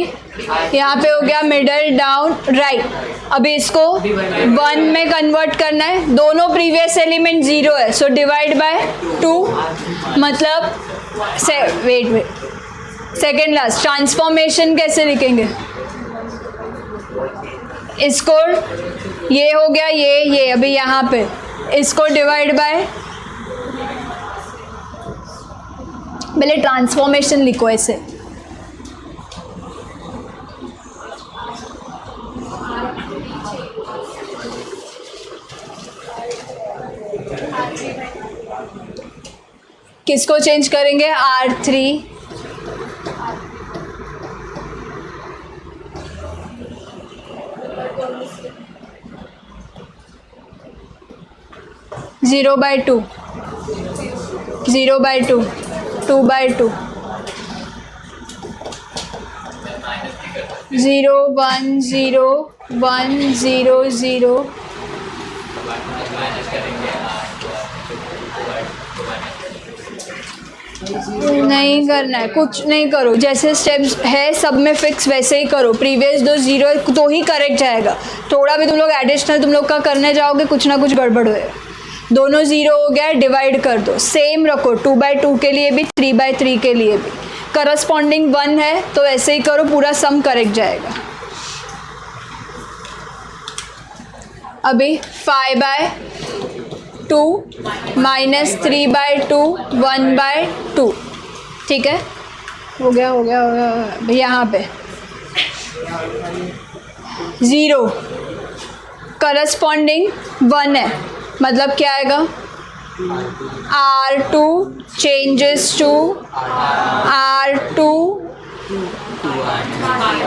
यहाँ पे हो गया मिडल डाउन राइट। अभी इसको 1 में कन्वर्ट करना है। दोनों प्रीवियस एलिमेंट 0 है, सो डिवाइड बाय 2, मतलब वेट सेकेंड लास्ट ट्रांसफॉर्मेशन कैसे लिखेंगे इसको, ये हो गया ये अभी यहाँ पे इसको डिवाइड बाय, पहले ट्रांसफॉर्मेशन लिखो ऐसे। किसको चेंज करेंगे, R3 0/2 0/2 2/2 0 1 0 1 0 0 नहीं करना है, कुछ नहीं करो, जैसे स्टेप्स है सब में फिक्स वैसे ही करो। प्रीवियस दो 0 तो ही करेक्ट जाएगा, थोड़ा भी तुम लोग एडिशनल तुम लोग का करने जाओगे कुछ ना कुछ गड़बड़ होएगा। दोनों 0 हो गया, डिवाइड कर दो, सेम रखो 2/2 के लिए भी 3/3 के लिए भी। करस्पॉन्डिंग 1 है तो ऐसे ही करो, पूरा सम करेक्ट जाएगा। अभी 5/2 -3/2 1/2, ठीक है, हो गया हो गया हो गया हो गया। भाई यहाँ पे 0 करस्पॉन्डिंग 1 है, मतलब क्या आएगा, R2 changes to R2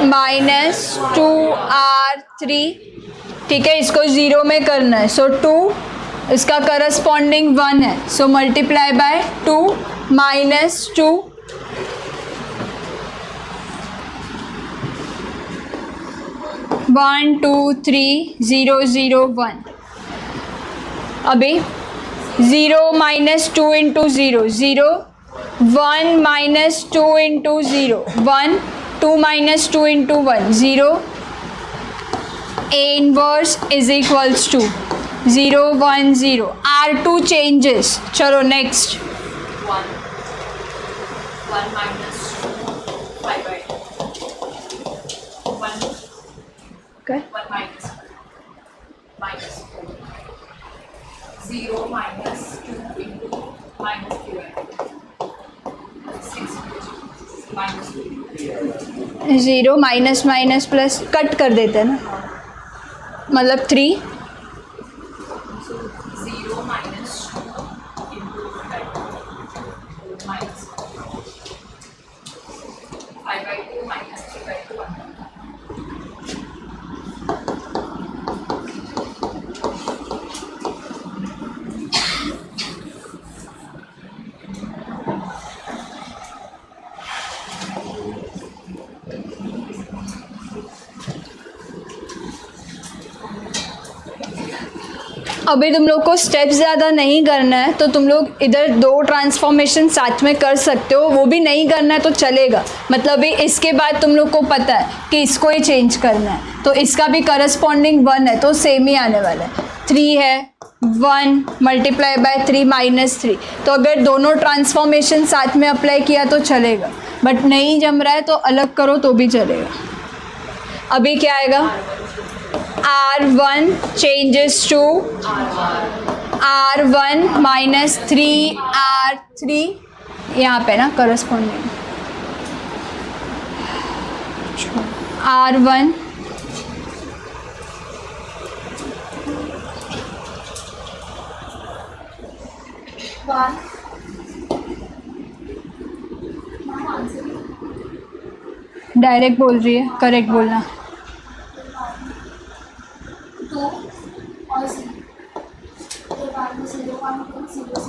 minus 2R3, ठीक है, इसको 0 में करना है। सो 2 इसका करस्पॉन्डिंग 1 है, सो मल्टीप्लाई बाय 2 माइनस 2 1 2 3 0 0 1। अभी 0 minus 2 into 0 0 1 minus 2 into 0 1 2 minus 2 into 1 0 A inverse is equals to 0 1 0 R2 changes। चलो next 1 minus 5/2 1 okay 1 minus 4 0 minus 2 into minus 6 minus 2 0 minus minus plus cut कर देते हैं ना, मतलब 3 0 minus 2 into minus 5/2 minus 3/2 1। अभी तुम लोग को स्टेप ज़्यादा नहीं करना है, तो तुम लोग इधर 2 ट्रांसफॉर्मेशन साथ में कर सकते हो, वो भी नहीं करना है तो चलेगा। मतलब अभी इसके बाद तुम लोग को पता है कि इसको ही चेंज करना है, तो इसका भी करस्पॉन्डिंग 1 है तो सेम ही आने वाला है। 3 है 1 मल्टीप्लाई बाय 3 माइनस 3, तो अगर दोनों ट्रांसफॉर्मेशन साथ में अप्लाई किया तो चलेगा, बट नहीं जम रहा है तो अलग करो तो भी चलेगा। अभी क्या आएगा, R1 changes to R1 minus 3R3, यहाँ पे ना करस्पॉन्डिंग R1 डायरेक्ट बोल रही है, करेक्ट बोलना। 2 और 0 के बाद में 0 1 2 0 0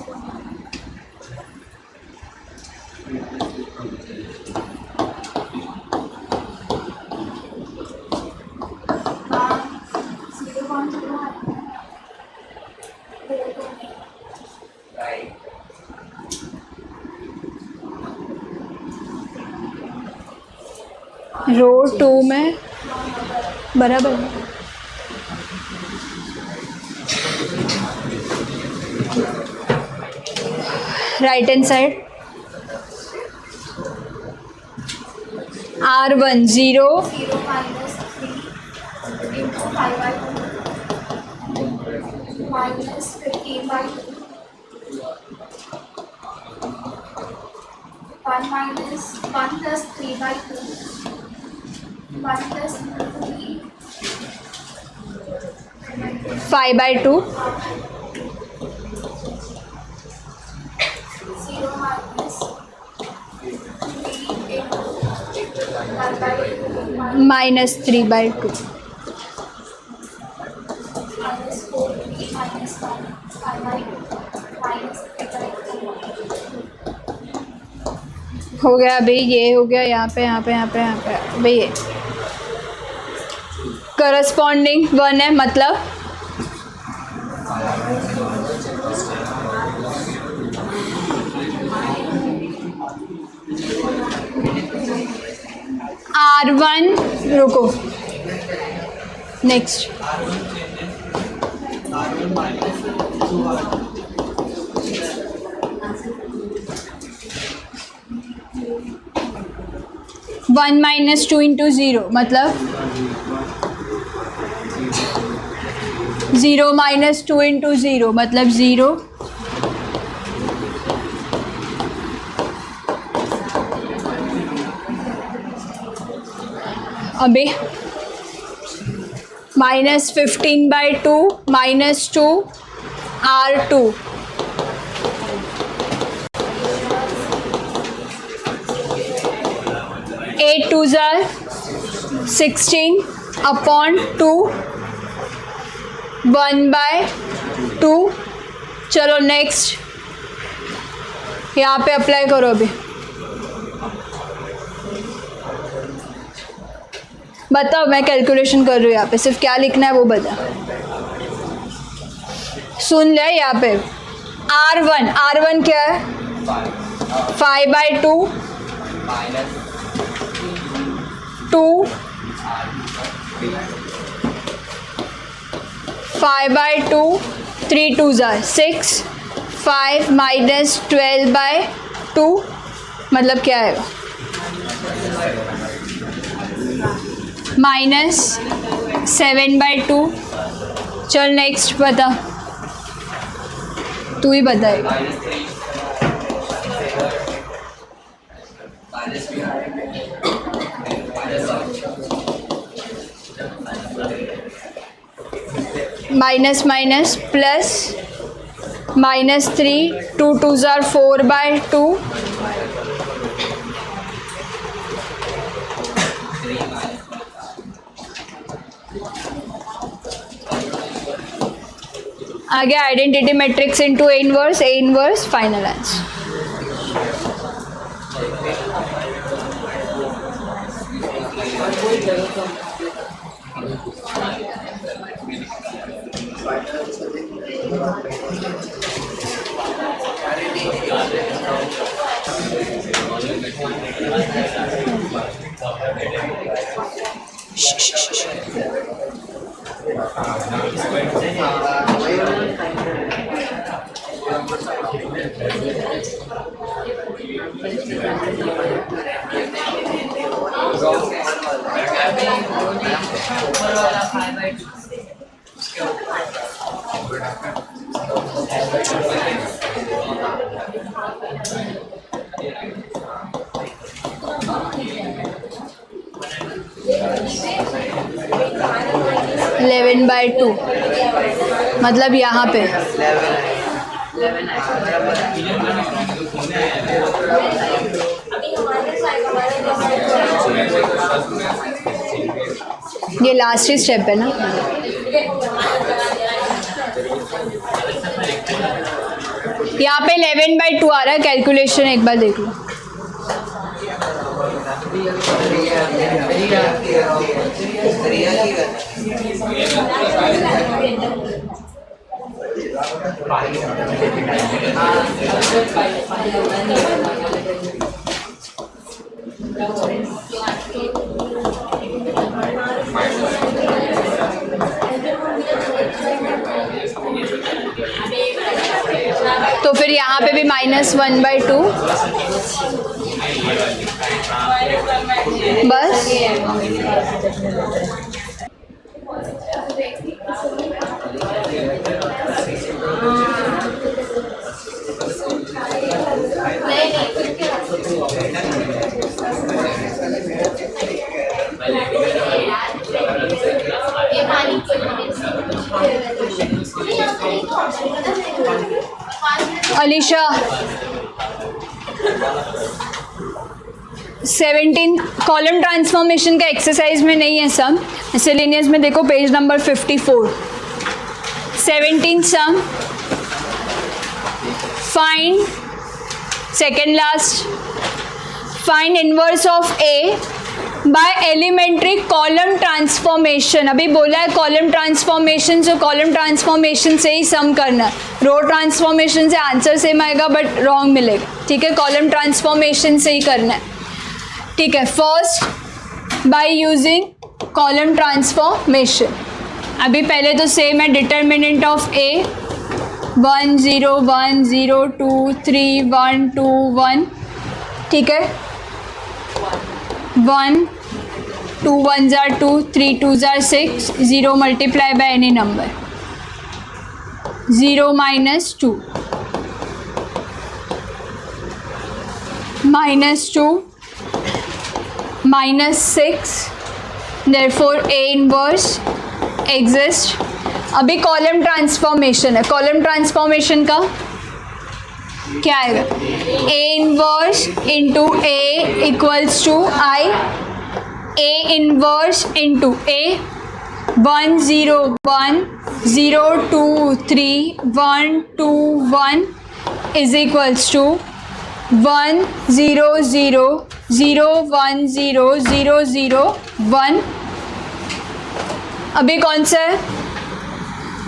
रो 2 में बराबर है। Right hand side R1 0 0 minus 3 into 5/2 minus 15/2 1 minus 1 plus 3/2 1 plus 3 5/2 0 minus 3 into 1/2 minus 3/2 minus 4 3 minus 1 5/2 minus 3/2 हो गया। अभी ये हो गया, यहाँ पे यहाँ पे यहाँ पे यहाँ पे अभी ये करस्पॉन्डिंग 1 है, मतलब R1 रुको नेक्स्ट 1 माइनस 2 इंटू 0 मतलब 0 माइनस 2 इंटू 0 मतलब 0, अभी minus 15/2 minus 2 R2 8 2 jar 16 upon 2 1/2। चलो नेक्स्ट यहाँ पे अप्लाई करो अभी। बताओ, मैं कैलकुलेशन कर रही हूँ यहाँ पे, सिर्फ क्या लिखना है वो बता। सुन ले यहाँ पे R1 क्या है 5/2 2 5/2 3 2 जार 6 5 माइनस 12/2 मतलब क्या है माइनस 7/2। चल नेक्स्ट बता, तू ही बताएगा। माइनस माइनस प्लस -3 2 2 जार 4/2 आगे identity matrix into A inverse final answer. (11/2) मतलब यहाँ पे ये लास्ट ही स्टेप है ना। यहाँ पे 11/2 आ रहा है, कैलकुलेशन एक बार देख लो। तो फिर यहाँ पे भी -1/2 बस। अलीशा 17 कॉलम ट्रांसफॉर्मेशन का एक्सरसाइज में नहीं है सम, मिसलेनियस में देखो page number 54। 17 sum find second last find inverse of A by elementary column transformation. अभी बोला है कॉलम ट्रांसफॉर्मेशन, जो कॉलम ट्रांसफॉर्मेशन से ही सम करना है। रो ट्रांसफॉर्मेशन से आंसर सेम आएगा बट रॉन्ग मिलेगा, ठीक है। कॉलम ट्रांसफॉर्मेशन से ही करना है, ठीक है। First by using column transformation. अभी पहले तो सेम है, डिटर्मिनेंट ऑफ ए 1 0 1 0 2 3 1 2 1, ठीक है। 1, 2 1s are 2, 3 2s are 6, 0 multiply by any number. 0 minus 2. Minus 2. Minus 6. Therefore A inverse exists. अभी कॉलम ट्रांसफॉर्मेशन है. कॉलम ट्रांसफॉर्मेशन का क्या आएगा? A inverse into A equals to I. A inverse into A. 1 0 1 0 2 3 1 2 1 is equals to 1 0 0 0 1 0 0 0 1. अभी कौन सा है?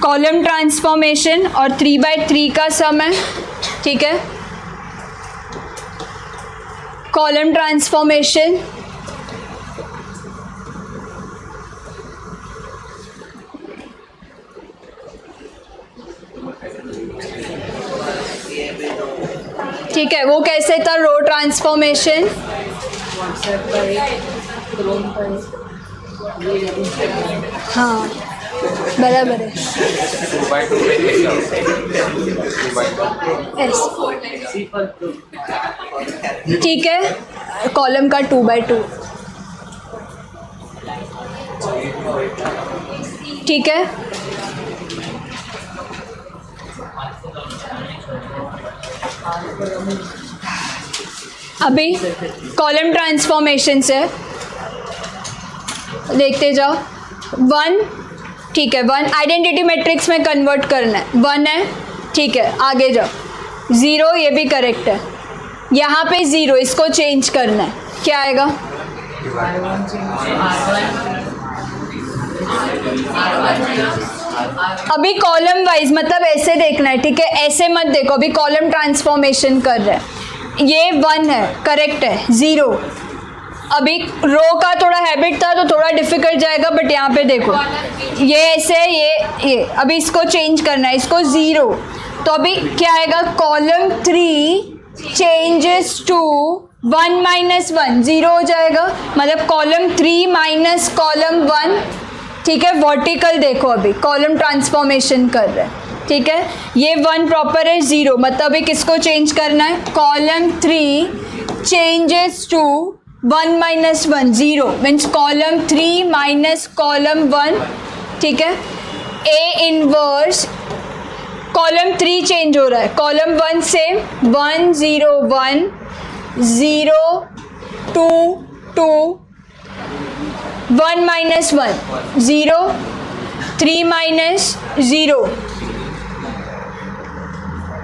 Column transformation और 3/3 का सम है. ठीक है, कॉलम ट्रांसफॉर्मेशन ठीक है. वो कैसे था? रो ट्रांसफॉर्मेशन. हाँ बराबर है. ठीक है, कॉलम का 2/2. ठीक है, अभी कॉलम ट्रांसफॉर्मेशन से देखते जाओ. 1 ठीक है, 1 आइडेंटिटी मैट्रिक्स में कन्वर्ट करना है. 1 है. ठीक है, आगे जाओ. 0 ये भी करेक्ट है. यहाँ पे 0 इसको चेंज करना है. क्या आएगा? अभी कॉलम वाइज मतलब ऐसे देखना है. ठीक है, ऐसे मत देखो. अभी कॉलम ट्रांसफॉर्मेशन कर रहे हैं. ये 1 है, करेक्ट है. 0 अभी रो का थोड़ा हैबिट था तो थोड़ा डिफिकल्ट जाएगा, बट यहाँ पे देखो ये ऐसे है, ये अभी इसको चेंज करना है. इसको 0 तो अभी क्या आएगा? कॉलम 3 चेंजेस टू 1 - 1 0 हो जाएगा. मतलब कॉलम 3 माइनस कॉलम 1. ठीक है, वर्टिकल देखो. अभी कॉलम ट्रांसफॉर्मेशन कर रहे हैं. ठीक है, ये 1 प्रॉपर है. 0 मतलब अभी किसको चेंज करना है? Column 3 changes to 1 - 1 0 means column 3 minus column 1. ठीक है, A इनवर्स कॉलम 3 चेंज हो रहा है. कॉलम 1 से 1 0 1 0 2 2 1 - 1 0 3 माइनस 0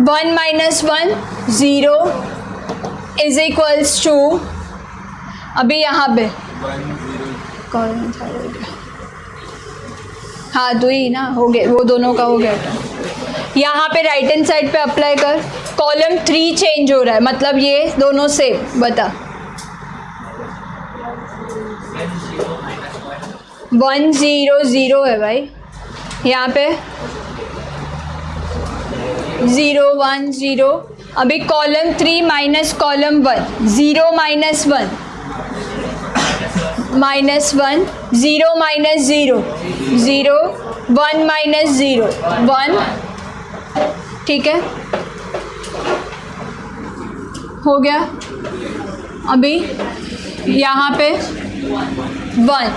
1 - 1 0 इज इक्वल्स टू. अभी यहाँ पे हाँ 2 ही ना हो गए, वो दोनों का हो गया. यहाँ पे राइट हैंड साइड पे अप्लाई कर. कॉलम 3 चेंज हो रहा है मतलब ये दोनों सेम. बता 1 0 0 है भाई. यहाँ पे 0 1 0. अभी कॉलम 3 माइनस कॉलम 1 0 - 1 -1 0 - 0 0 1 - 0 1. ठीक है, हो गया. अभी यहाँ पे 1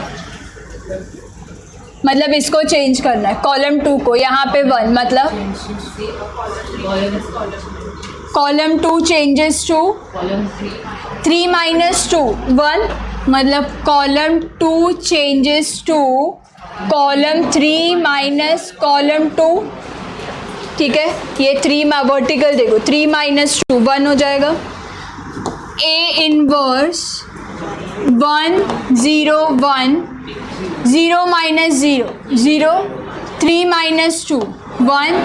मतलब इसको चेंज करना है. कॉलम 2 को यहाँ पे 1 मतलब कॉलम 2 चेंजेस टू 3 - 2 1 मतलब column 2 changes to column 3 minus column 2. ठीक है, ये 3 वर्टिकल देखो 3 - 2 1 हो जाएगा. A inverse 1 0 1 0 - 0 0 3 - 2 1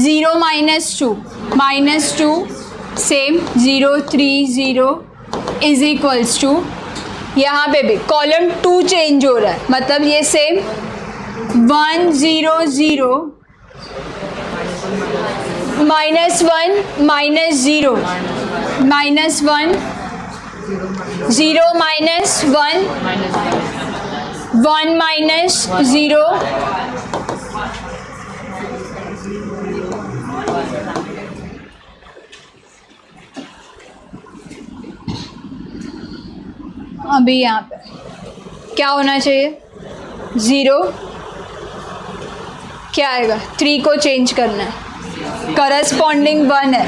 0 - 2 -2 same 0 3 0 is equals to. यहाँ पे भी कॉलम 2 चेंज हो रहा है मतलब ये सेम 1 0 0 -1 -0 -1 0 माइनस 1, 1 माइनस 0, अभी यहाँ पे क्या होना चाहिए? 0, क्या आएगा? 3 को चेंज करना है, करस्पॉन्डिंग 1 है,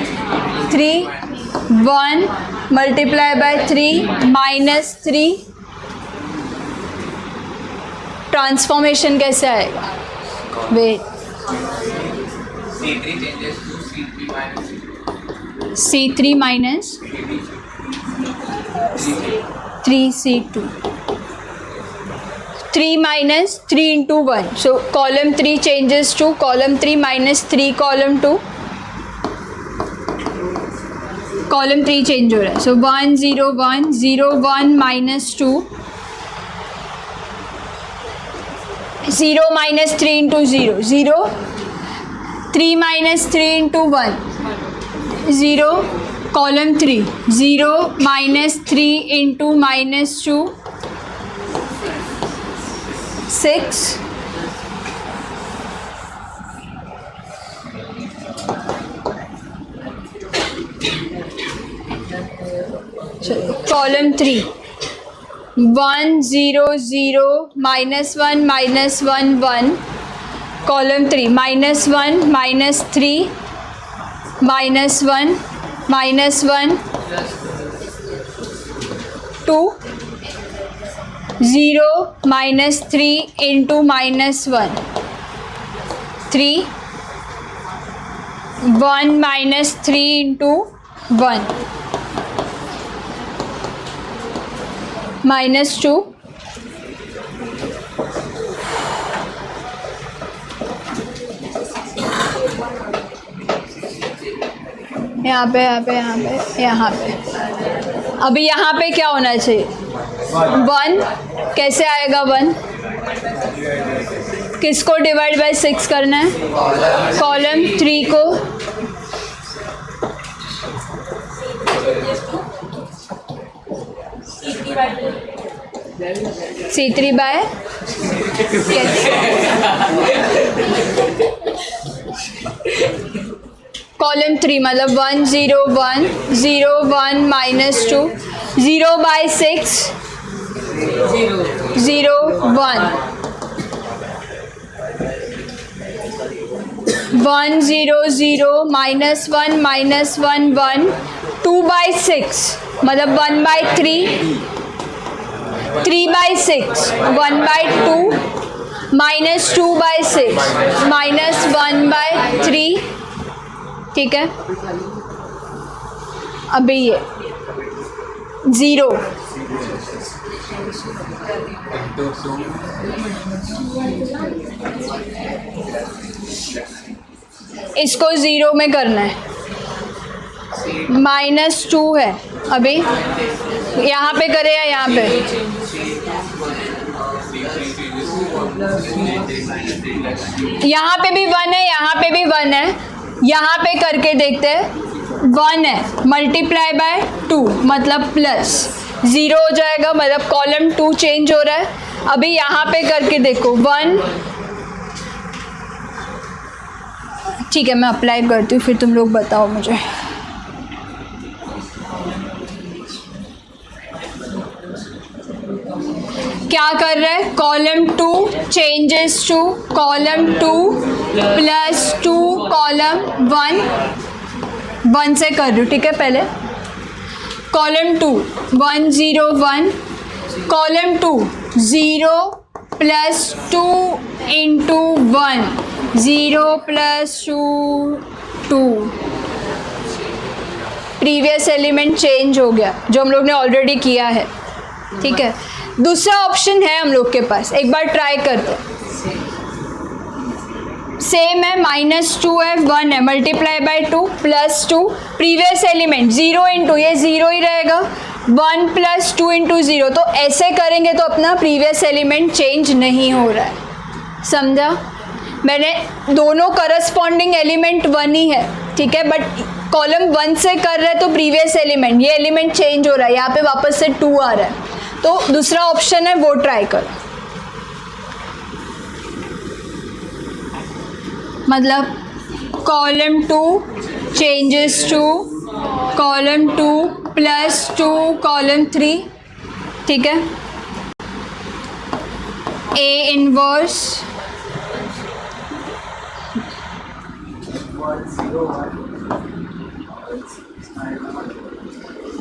3, 1 मल्टीप्लाई बाय 3 माइनस 3, ट्रांसफॉर्मेशन कैसे आएगा? Wait, C3 minus 3C2, 3 minus 3 into 1. So column 3 changes to column 3 minus 3 column 2. Column 3 change हो रहा है. So 1 0 1 0 1 minus 2. 0 minus 3 into 0 0. 3 minus 3 into 1 0. Column 3 0 minus 3 into minus 2 6. Column 3 1 0 0 minus 1 minus 1 1. Column 3 minus 1 minus 3 minus 1 minus 1 2 0 minus 3 into minus 1 3 1 minus 3 into 1 minus 2 यहाँ पे यहाँ पे यहाँ पे यहाँ पे. अभी यहाँ पे क्या होना चाहिए? 1. कैसे आएगा 1? किसको डिवाइड बाय 6 करना है? कॉलम 3 को. C3 बाय कॉलम 3 मतलब 1 0 1 0 1 minus 2 0 by 6 0 1 1 0 0 minus 1 minus 1 1 2 by 6 मतलब 1 by 3 3 by 6 1 by 2 minus 2 by 6 minus 1 by 3. ठीक है. अभी ये 0 इसको 0 में करना है. माइनस 2 है. अभी यहाँ पे करे या यहाँ पे? यहाँ पे भी 1 है, यहाँ पे भी 1 है. यहाँ पे करके देखते हैं. 1 है मल्टीप्लाई बाय 2 मतलब प्लस 0 हो जाएगा, मतलब कॉलम 2 चेंज हो रहा है. अभी यहाँ पे करके देखो 1. ठीक है, मैं अप्लाई करती हूँ, फिर तुम लोग बताओ मुझे. क्या कर रहा है? Column 2 changes to column 2 plus 2 column 1 से कर रही हूँ. ठीक है, पहले column 2 1 0 1 column 2 0 plus 2 into 1 0 plus 2 previous element change हो गया जो हम लोग ने ऑलरेडी किया है. ठीक है, दूसरा ऑप्शन है हम लोग के पास, एक बार ट्राई करते हैं. सेम है, -2 है, 1 है, multiply by 2 plus 2 previous element 0 into ये 0 ही रहेगा. 1 प्लस 2 इंटू 0. तो ऐसे करेंगे तो अपना प्रीवियस एलिमेंट चेंज नहीं हो रहा है. समझा? मैंने दोनों करस्पॉन्डिंग एलिमेंट 1 ही है. ठीक है, बट कॉलम 1 से कर रहे हैं तो प्रीवियस एलिमेंट, ये एलिमेंट चेंज हो रहा है, यहाँ पे वापस से 2 आ रहा है, तो दूसरा ऑप्शन है वो ट्राई करो। मतलब column 2 changes to column 2 plus 2 column 3, ठीक है। A inverse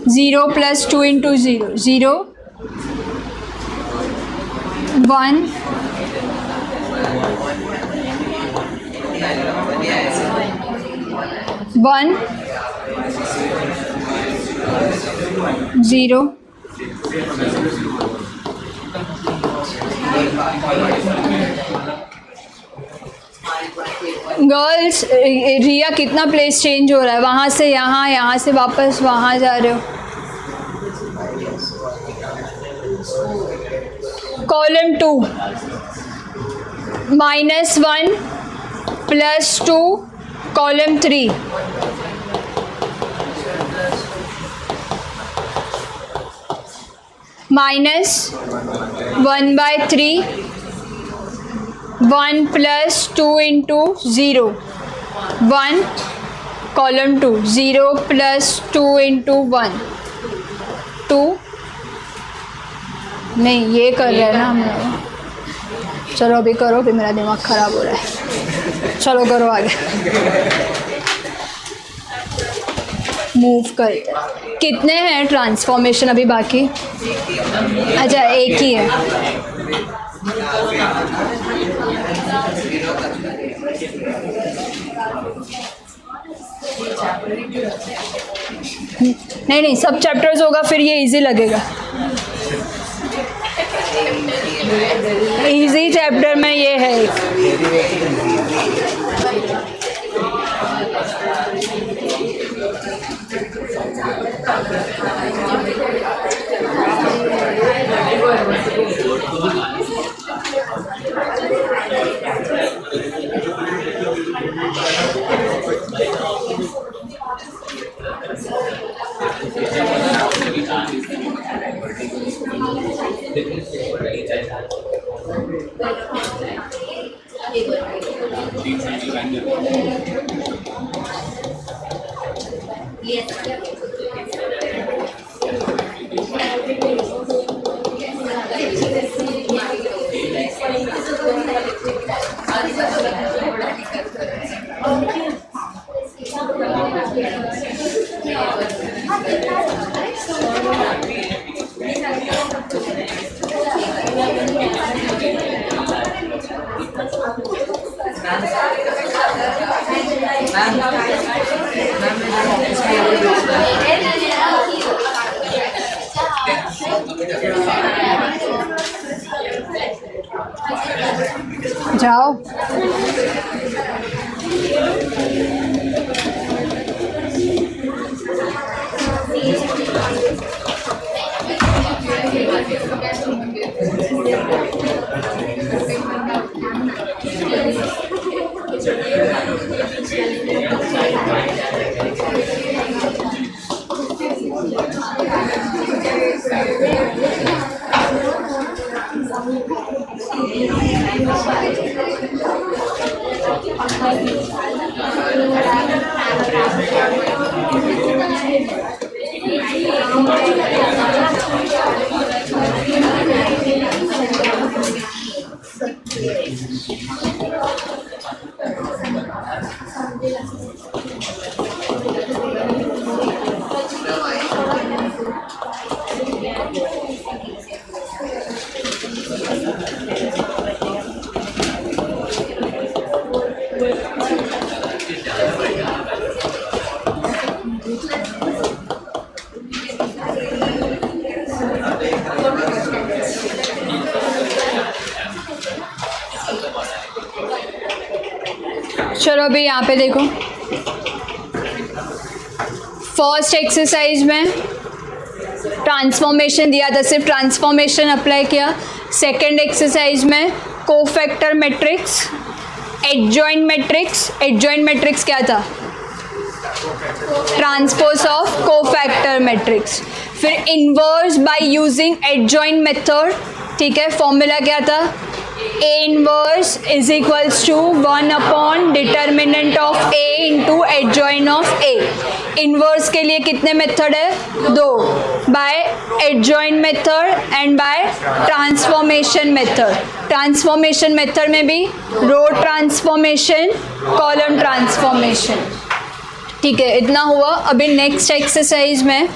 0 plus 2 into 0, 0, 1, 1, 0, girls, Riya कितना प्लेस चेंज हो रहा है, वहाँ से यहाँ, यहाँ से वापस वहाँ जा रहे हो। Column 2 -1 plus 2 column 3, -1/3 1 plus 2 into 0, 1 column 2, 0 plus 2 into 1, 2, नहीं ये कर रहे हैं ना हम लोग। चलो अभी करो, फिर मेरा दिमाग ख़राब हो रहा है। चलो करो आगे, मूव कर। कितने हैं ट्रांसफॉर्मेशन अभी बाकी? अच्छा एक ही है। नहीं नहीं, सब चैप्टर्स होगा फिर ये इजी लगेगा। इजी चैप्टर में ये है एक। जाओ। चलो अभी यहाँ पे देखो, फर्स्ट एक्सरसाइज में ट्रांसफॉर्मेशन दिया था, सिर्फ ट्रांसफॉर्मेशन अप्लाई किया। सेकंड एक्सरसाइज में cofactor matrix, adjoint matrix. Adjoint matrix क्या था? Transpose of cofactor matrix. फिर inverse by using adjoint method, ठीक है, फॉर्मूला क्या था, A inverse is equals to 1 upon determinant of A into adjoint of A. Inverse के लिए कितने मेथड है, 2, by adjoint method and by transformation method. Transformation method में भी रो ट्रांसफॉर्मेशन, कॉलम ट्रांसफॉर्मेशन, ठीक है, इतना हुआ। अभी नेक्स्ट एक्सरसाइज में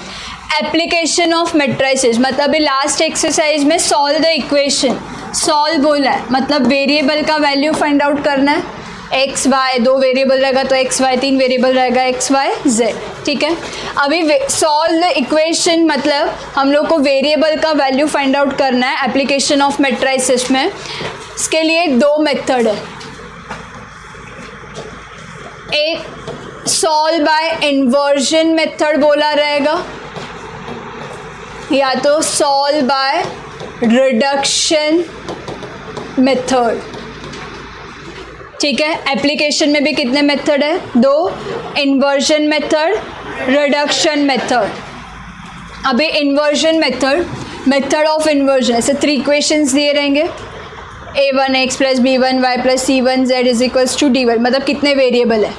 एप्लीकेशन ऑफ मैट्रिसेस, मतलब अभी लास्ट एक्सरसाइज में सॉल्व द इक्वेशन, सॉल्व बोला है, मतलब वेरिएबल का वैल्यू फाइंड आउट करना है। एक्स वाई 2 वेरिएबल रहेगा तो एक्स वाई 3 वेरिएबल रहेगा, एक्स वाई जेड, ठीक है। अभी सॉल्व द इक्वेशन मतलब हम लोग को वेरिएबल का वैल्यू फाइंड आउट करना है एप्लीकेशन ऑफ मैट्रिसेस में। इसके लिए 2 मेथड है, एक सॉल्व बाय इन्वर्जन मेथड बोला रहेगा, या तो सॉल्व बाय रिडक्शन मेथड, ठीक है। एप्लीकेशन में भी कितने मेथड है, 2, इन्वर्जन मेथड, रिडक्शन मेथड। अभी inversion method, method of inversion, ऐसे 3 इक्वेशंस दिए रहेंगे, a1x plus b1y plus c1z is equals to dy, मतलब कितने वेरिएबल है,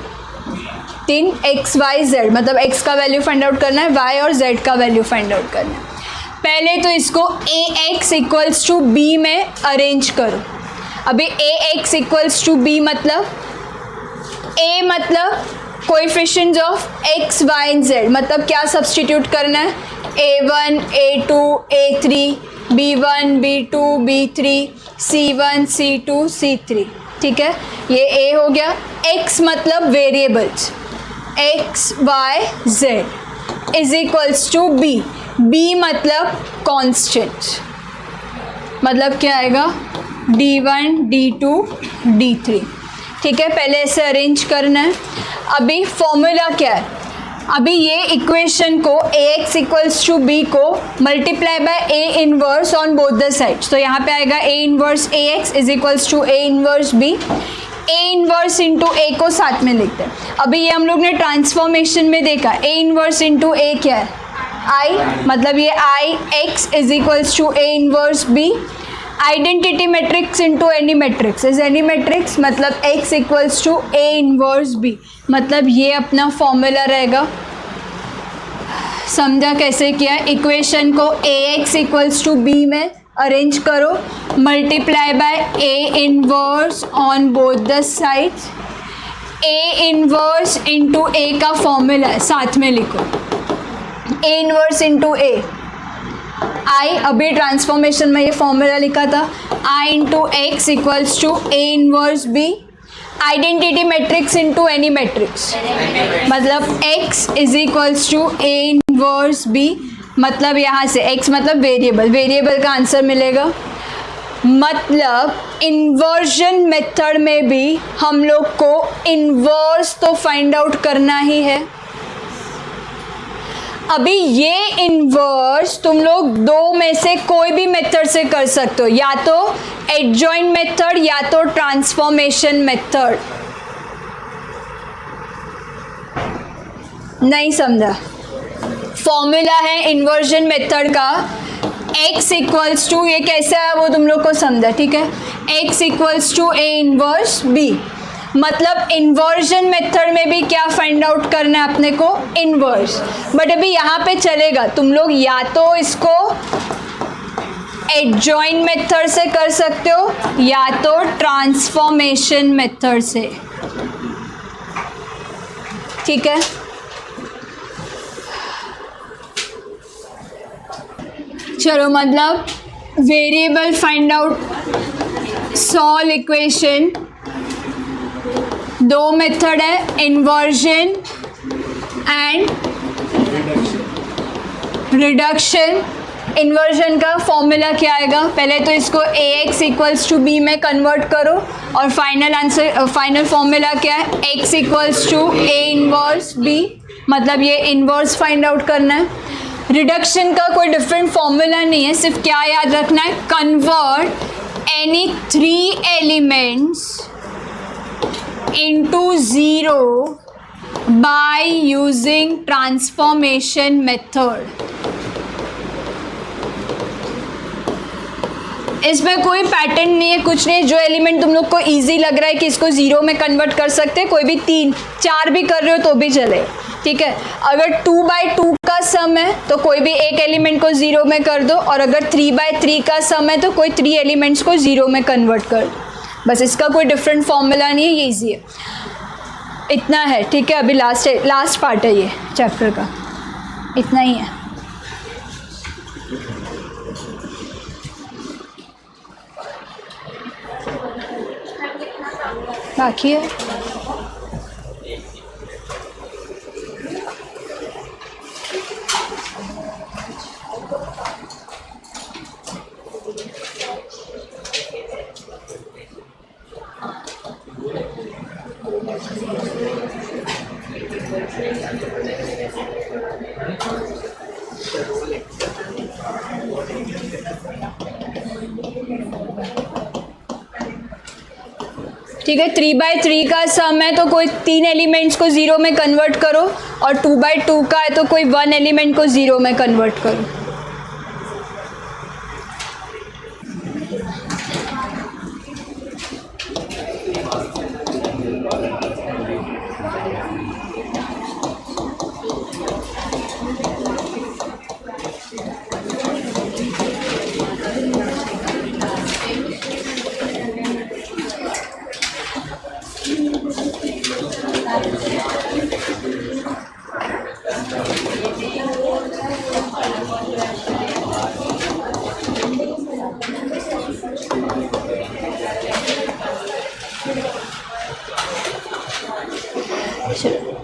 3, x y z, मतलब x का वैल्यू फाइंड आउट करना है, y और z का वैल्यू फाइंड आउट करना है। पहले तो इसको ax इक्वल्स टू b में अरेंज करो। अभी ax इक्वल्स टू b मतलब a मतलब coefficients of x y and z, मतलब क्या सब्सटीट्यूट करना है, a1 a2 a3 b1 b2 b3 c1 c2 c3, ठीक है, ये a हो गया। x मतलब variables x y z is equals to b, b मतलब कांस्टेंट, मतलब क्या आएगा, d1 d2 d3, ठीक है। पहले ऐसे अरेंज करना है। अभी फॉर्मूला क्या है, अभी ये इक्वेशन को ax इक्वल्स टू b को multiply by a inverse on both the sides, तो यहाँ पे आएगा a inverse ax is equals to a inverse b, a inverse into a को साथ में लिखते हैं। अभी ये हम लोग ने ट्रांसफॉर्मेशन में देखा, a इनवर्स इंटू a क्या है, i, मतलब ये i x is equals to a inverse b। Identity matrix into any matrix is any matrix, मतलब x equals to a inverse b, मतलब ये अपना फॉर्मूला रहेगा। समझा कैसे किया, इक्वेशन को ax इक्वल्स टू b में अरेंज करो, multiply by a inverse on both the sides, a inverse into a का फॉर्मूला है, साथ में लिखो, a inverse into a, i, अभी ट्रांसफॉर्मेशन में ये फॉर्मूला लिखा था, i into x equals to a inverse b। Identity matrix into any matrix, मतलब x is equals to a inverse b, मतलब यहाँ से x मतलब वेरिएबल, वेरिएबल का आंसर मिलेगा। मतलब इन्वर्जन मेथड में भी हम लोग को इन्वर्स तो फाइंड आउट करना ही है। अभी ये इन्वर्स तुम लोग 2 में से कोई भी मेथड से कर सकते हो, या तो एडजॉइंट मेथड या तो ट्रांसफॉर्मेशन मेथड। नहीं समझा, फॉर्मूला है इन्वर्जन मेथड का, x इक्वल्स टू, ये कैसे है वो तुम लोग को समझा, ठीक है, x equals to a inverse b, मतलब इन्वर्जन मेथड में भी क्या फाइंड आउट करना है अपने को, इन्वर्स। बट अभी यहाँ पे चलेगा, तुम लोग या तो इसको एडजॉइंट मेथड से कर सकते हो या तो ट्रांसफॉर्मेशन मेथड से, ठीक है। चलो, मतलब variable find out, solve equation, 2 method है, इन्वर्जन एंड रिडक्शन। इन्वर्जन का फॉर्मूला क्या आएगा, पहले तो इसको ax इक्वल्स टू b में कन्वर्ट करो, और फाइनल आंसर, फाइनल फॉर्मूला क्या है, x equals to a inverse b, मतलब ये इनवर्स फाइंड आउट करना है। रिडक्शन का कोई डिफरेंट फॉर्मूला नहीं है, सिर्फ क्या याद रखना है, convert any 3 elements into 0 bye using transformation method. इसमें कोई पैटर्न नहीं है, कुछ नहीं है। जो एलिमेंट तुम लोग को इजी लग रहा है कि इसको जीरो में कन्वर्ट कर सकते हैं, कोई भी 3 4 भी कर रहे हो तो भी चले, ठीक है। अगर 2/2 का सम है तो कोई भी एक एलिमेंट को जीरो में कर दो, और अगर 3/3 का सम है तो कोई 3 एलिमेंट्स को जीरो में कन्वर्ट कर दो। बस इसका कोई डिफरेंट फॉर्मूला नहीं है, ये ईजी है, इतना है, ठीक है। अभी लास्ट पार्ट है ये चैप्टर का, इतना ही है। बाकी है ठीक है। 3/3 का सम है तो कोई 3 एलिमेंट्स को जीरो में कन्वर्ट करो, और 2/2 का है तो कोई 1 एलिमेंट को जीरो में कन्वर्ट करो।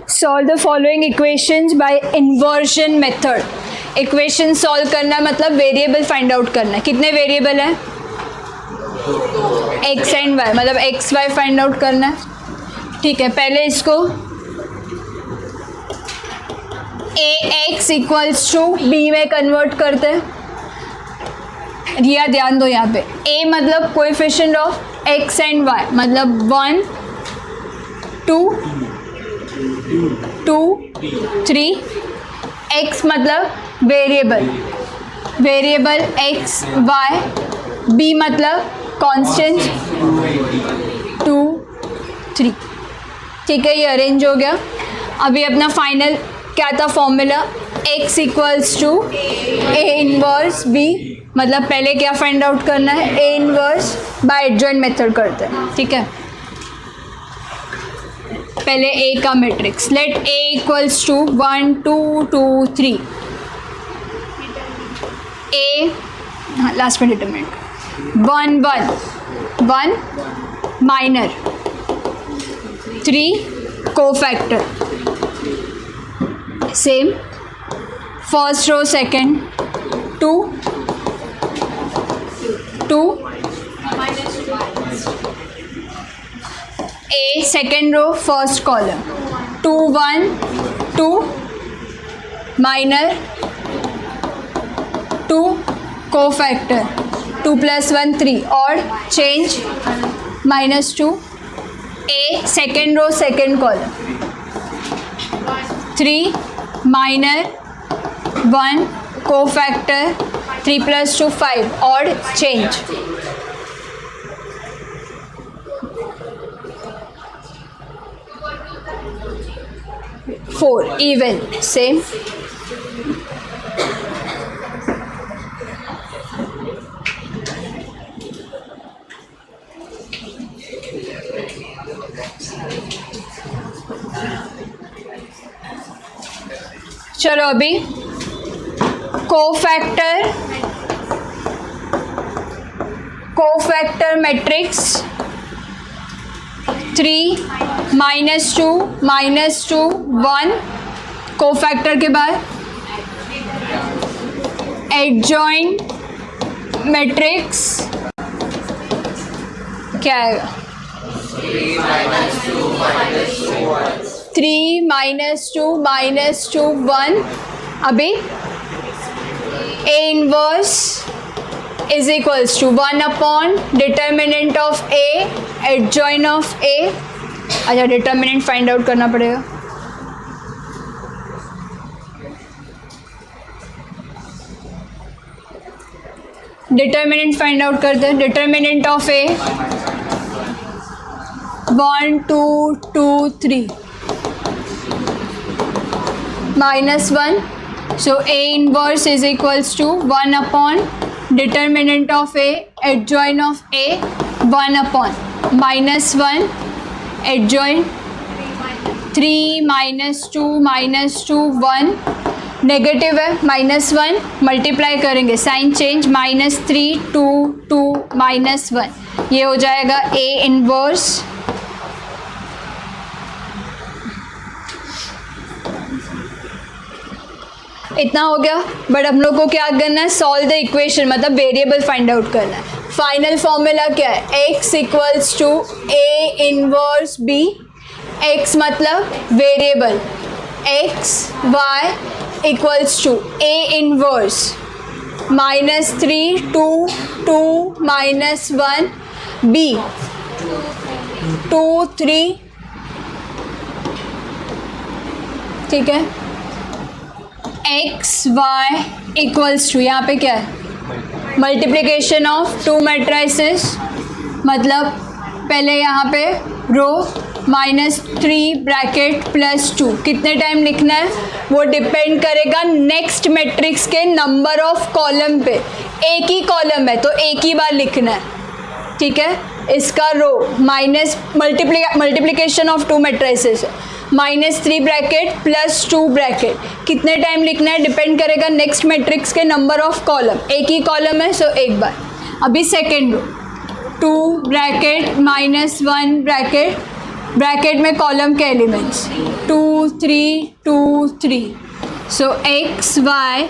Solve the following equations bye inversion method. Equation solve करना मतलब वेरिएबल फाइंड आउट करना है। कितने वेरिएबल हैं? एक्स एंड वाई, मतलब एक्स वाई फाइंड आउट करना है, ठीक है। पहले इसको a x equals to b में कन्वर्ट करते हैं। रिया ध्यान दो यहाँ पे, ए मतलब coefficient of x and y, मतलब 1 2 2 3। एक्स मतलब वेरिएबल एक्स वाई, बी मतलब कांस्टेंट 2 3, ठीक है। ये अरेंज हो गया। अभी अपना फाइनल क्या था formula? x equals to A inverse B, मतलब पहले क्या फाइंड आउट करना है? A inverse by adjoint method करते हैं, ठीक है। पहले ए का matrix, let A equals to 1 2 2 3। A last में determinant 1 1 1 minor 3 cofactor, same first row second 2 2 a second row first column 2 1 2 minor 2 cofactor 2 + 1 3 और change -2 a second row second column 3 minor 1 cofactor 3 + 2 5 और change four even same. चलो अभी cofactor matrix 3 -2 -2 1 cofactor के बाद adjoint matrix क्या आएगा? 3 -2 -2 1। अभी A inverse is equals to 1 upon determinant of A adjoint of A. अच्छा डिटर्मिनेंट फाइंड आउट करना पड़ेगा। डिटर्मिनेंट फाइंड आउट करते हैं. Determinant of A 1 2 2 3 -1. So A inverse is equals to 1 upon determinant of A, adjoint of A 1 upon -1 adjoint 3 -2 1 negative है -1 multiply करेंगे sign change -3 2 2 -1 ये हो जाएगा A इनवर्स इतना हो गया. बट हम लोग को क्या करना है सॉल्व द इक्वेशन मतलब वेरिएबल फाइंड आउट करना है. फाइनल फॉर्मूला क्या है x equals to A inverse B. x मतलब variable x y equals to A inverse -3 2 2 -1 B 2 3 ठीक है. एक्स वाई इक्वल्स टू यहाँ पे क्या है मल्टीप्लिकेशन ऑफ टू मैट्राइसेस मतलब पहले यहाँ पे रो -3 ब्रैकेट +2 कितने टाइम लिखना है वो डिपेंड करेगा नेक्स्ट मैट्रिक्स के नंबर ऑफ कॉलम पे. एक ही कॉलम है तो एक ही बार लिखना है. ठीक है. इसका row minus multiplication of two matrices -3 bracket +2 bracket कितने टाइम लिखना है डिपेंड करेगा नेक्स्ट मैट्रिक्स के नंबर ऑफ कॉलम. एक ही कॉलम है सो एक बार. अभी सेकेंड रो 2 ब्रैकेट -1 ब्रैकेट में कॉलम के elements 2 3 2 3 so X Y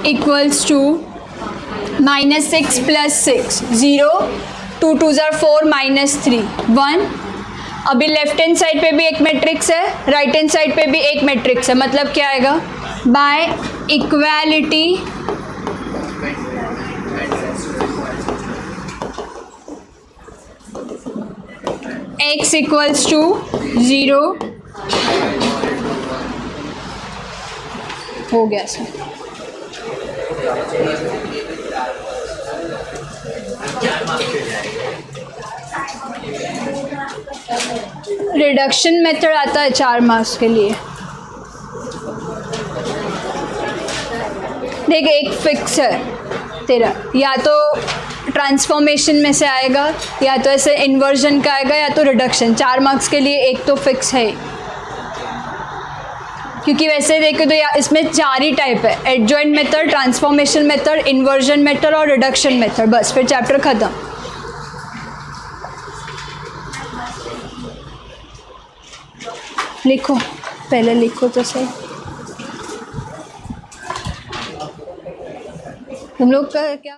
equals to -6 + 6 0 2 2 4 -3 1. अभी लेफ्ट हैंड साइड पे भी एक मैट्रिक्स है राइट हैंड साइड पे भी एक मैट्रिक्स है मतलब क्या आएगा by equality x equals to 0 हो गया सर. रिडक्शन मेथड आता है 4 मार्क्स के लिए. देख एक फिक्स है तेरा या तो ट्रांसफॉर्मेशन में से आएगा या तो ऐसे इन्वर्जन का आएगा या तो रिडक्शन. 4 मार्क्स के लिए एक तो फिक्स है क्योंकि वैसे देखे तो या इसमें 4 ही टाइप है adjoint method transformation method inversion method और रिडक्शन मेथड. बस फिर चैप्टर ख़त्म. लिखो पहले लिखो तो सही. तुम लोग का क्या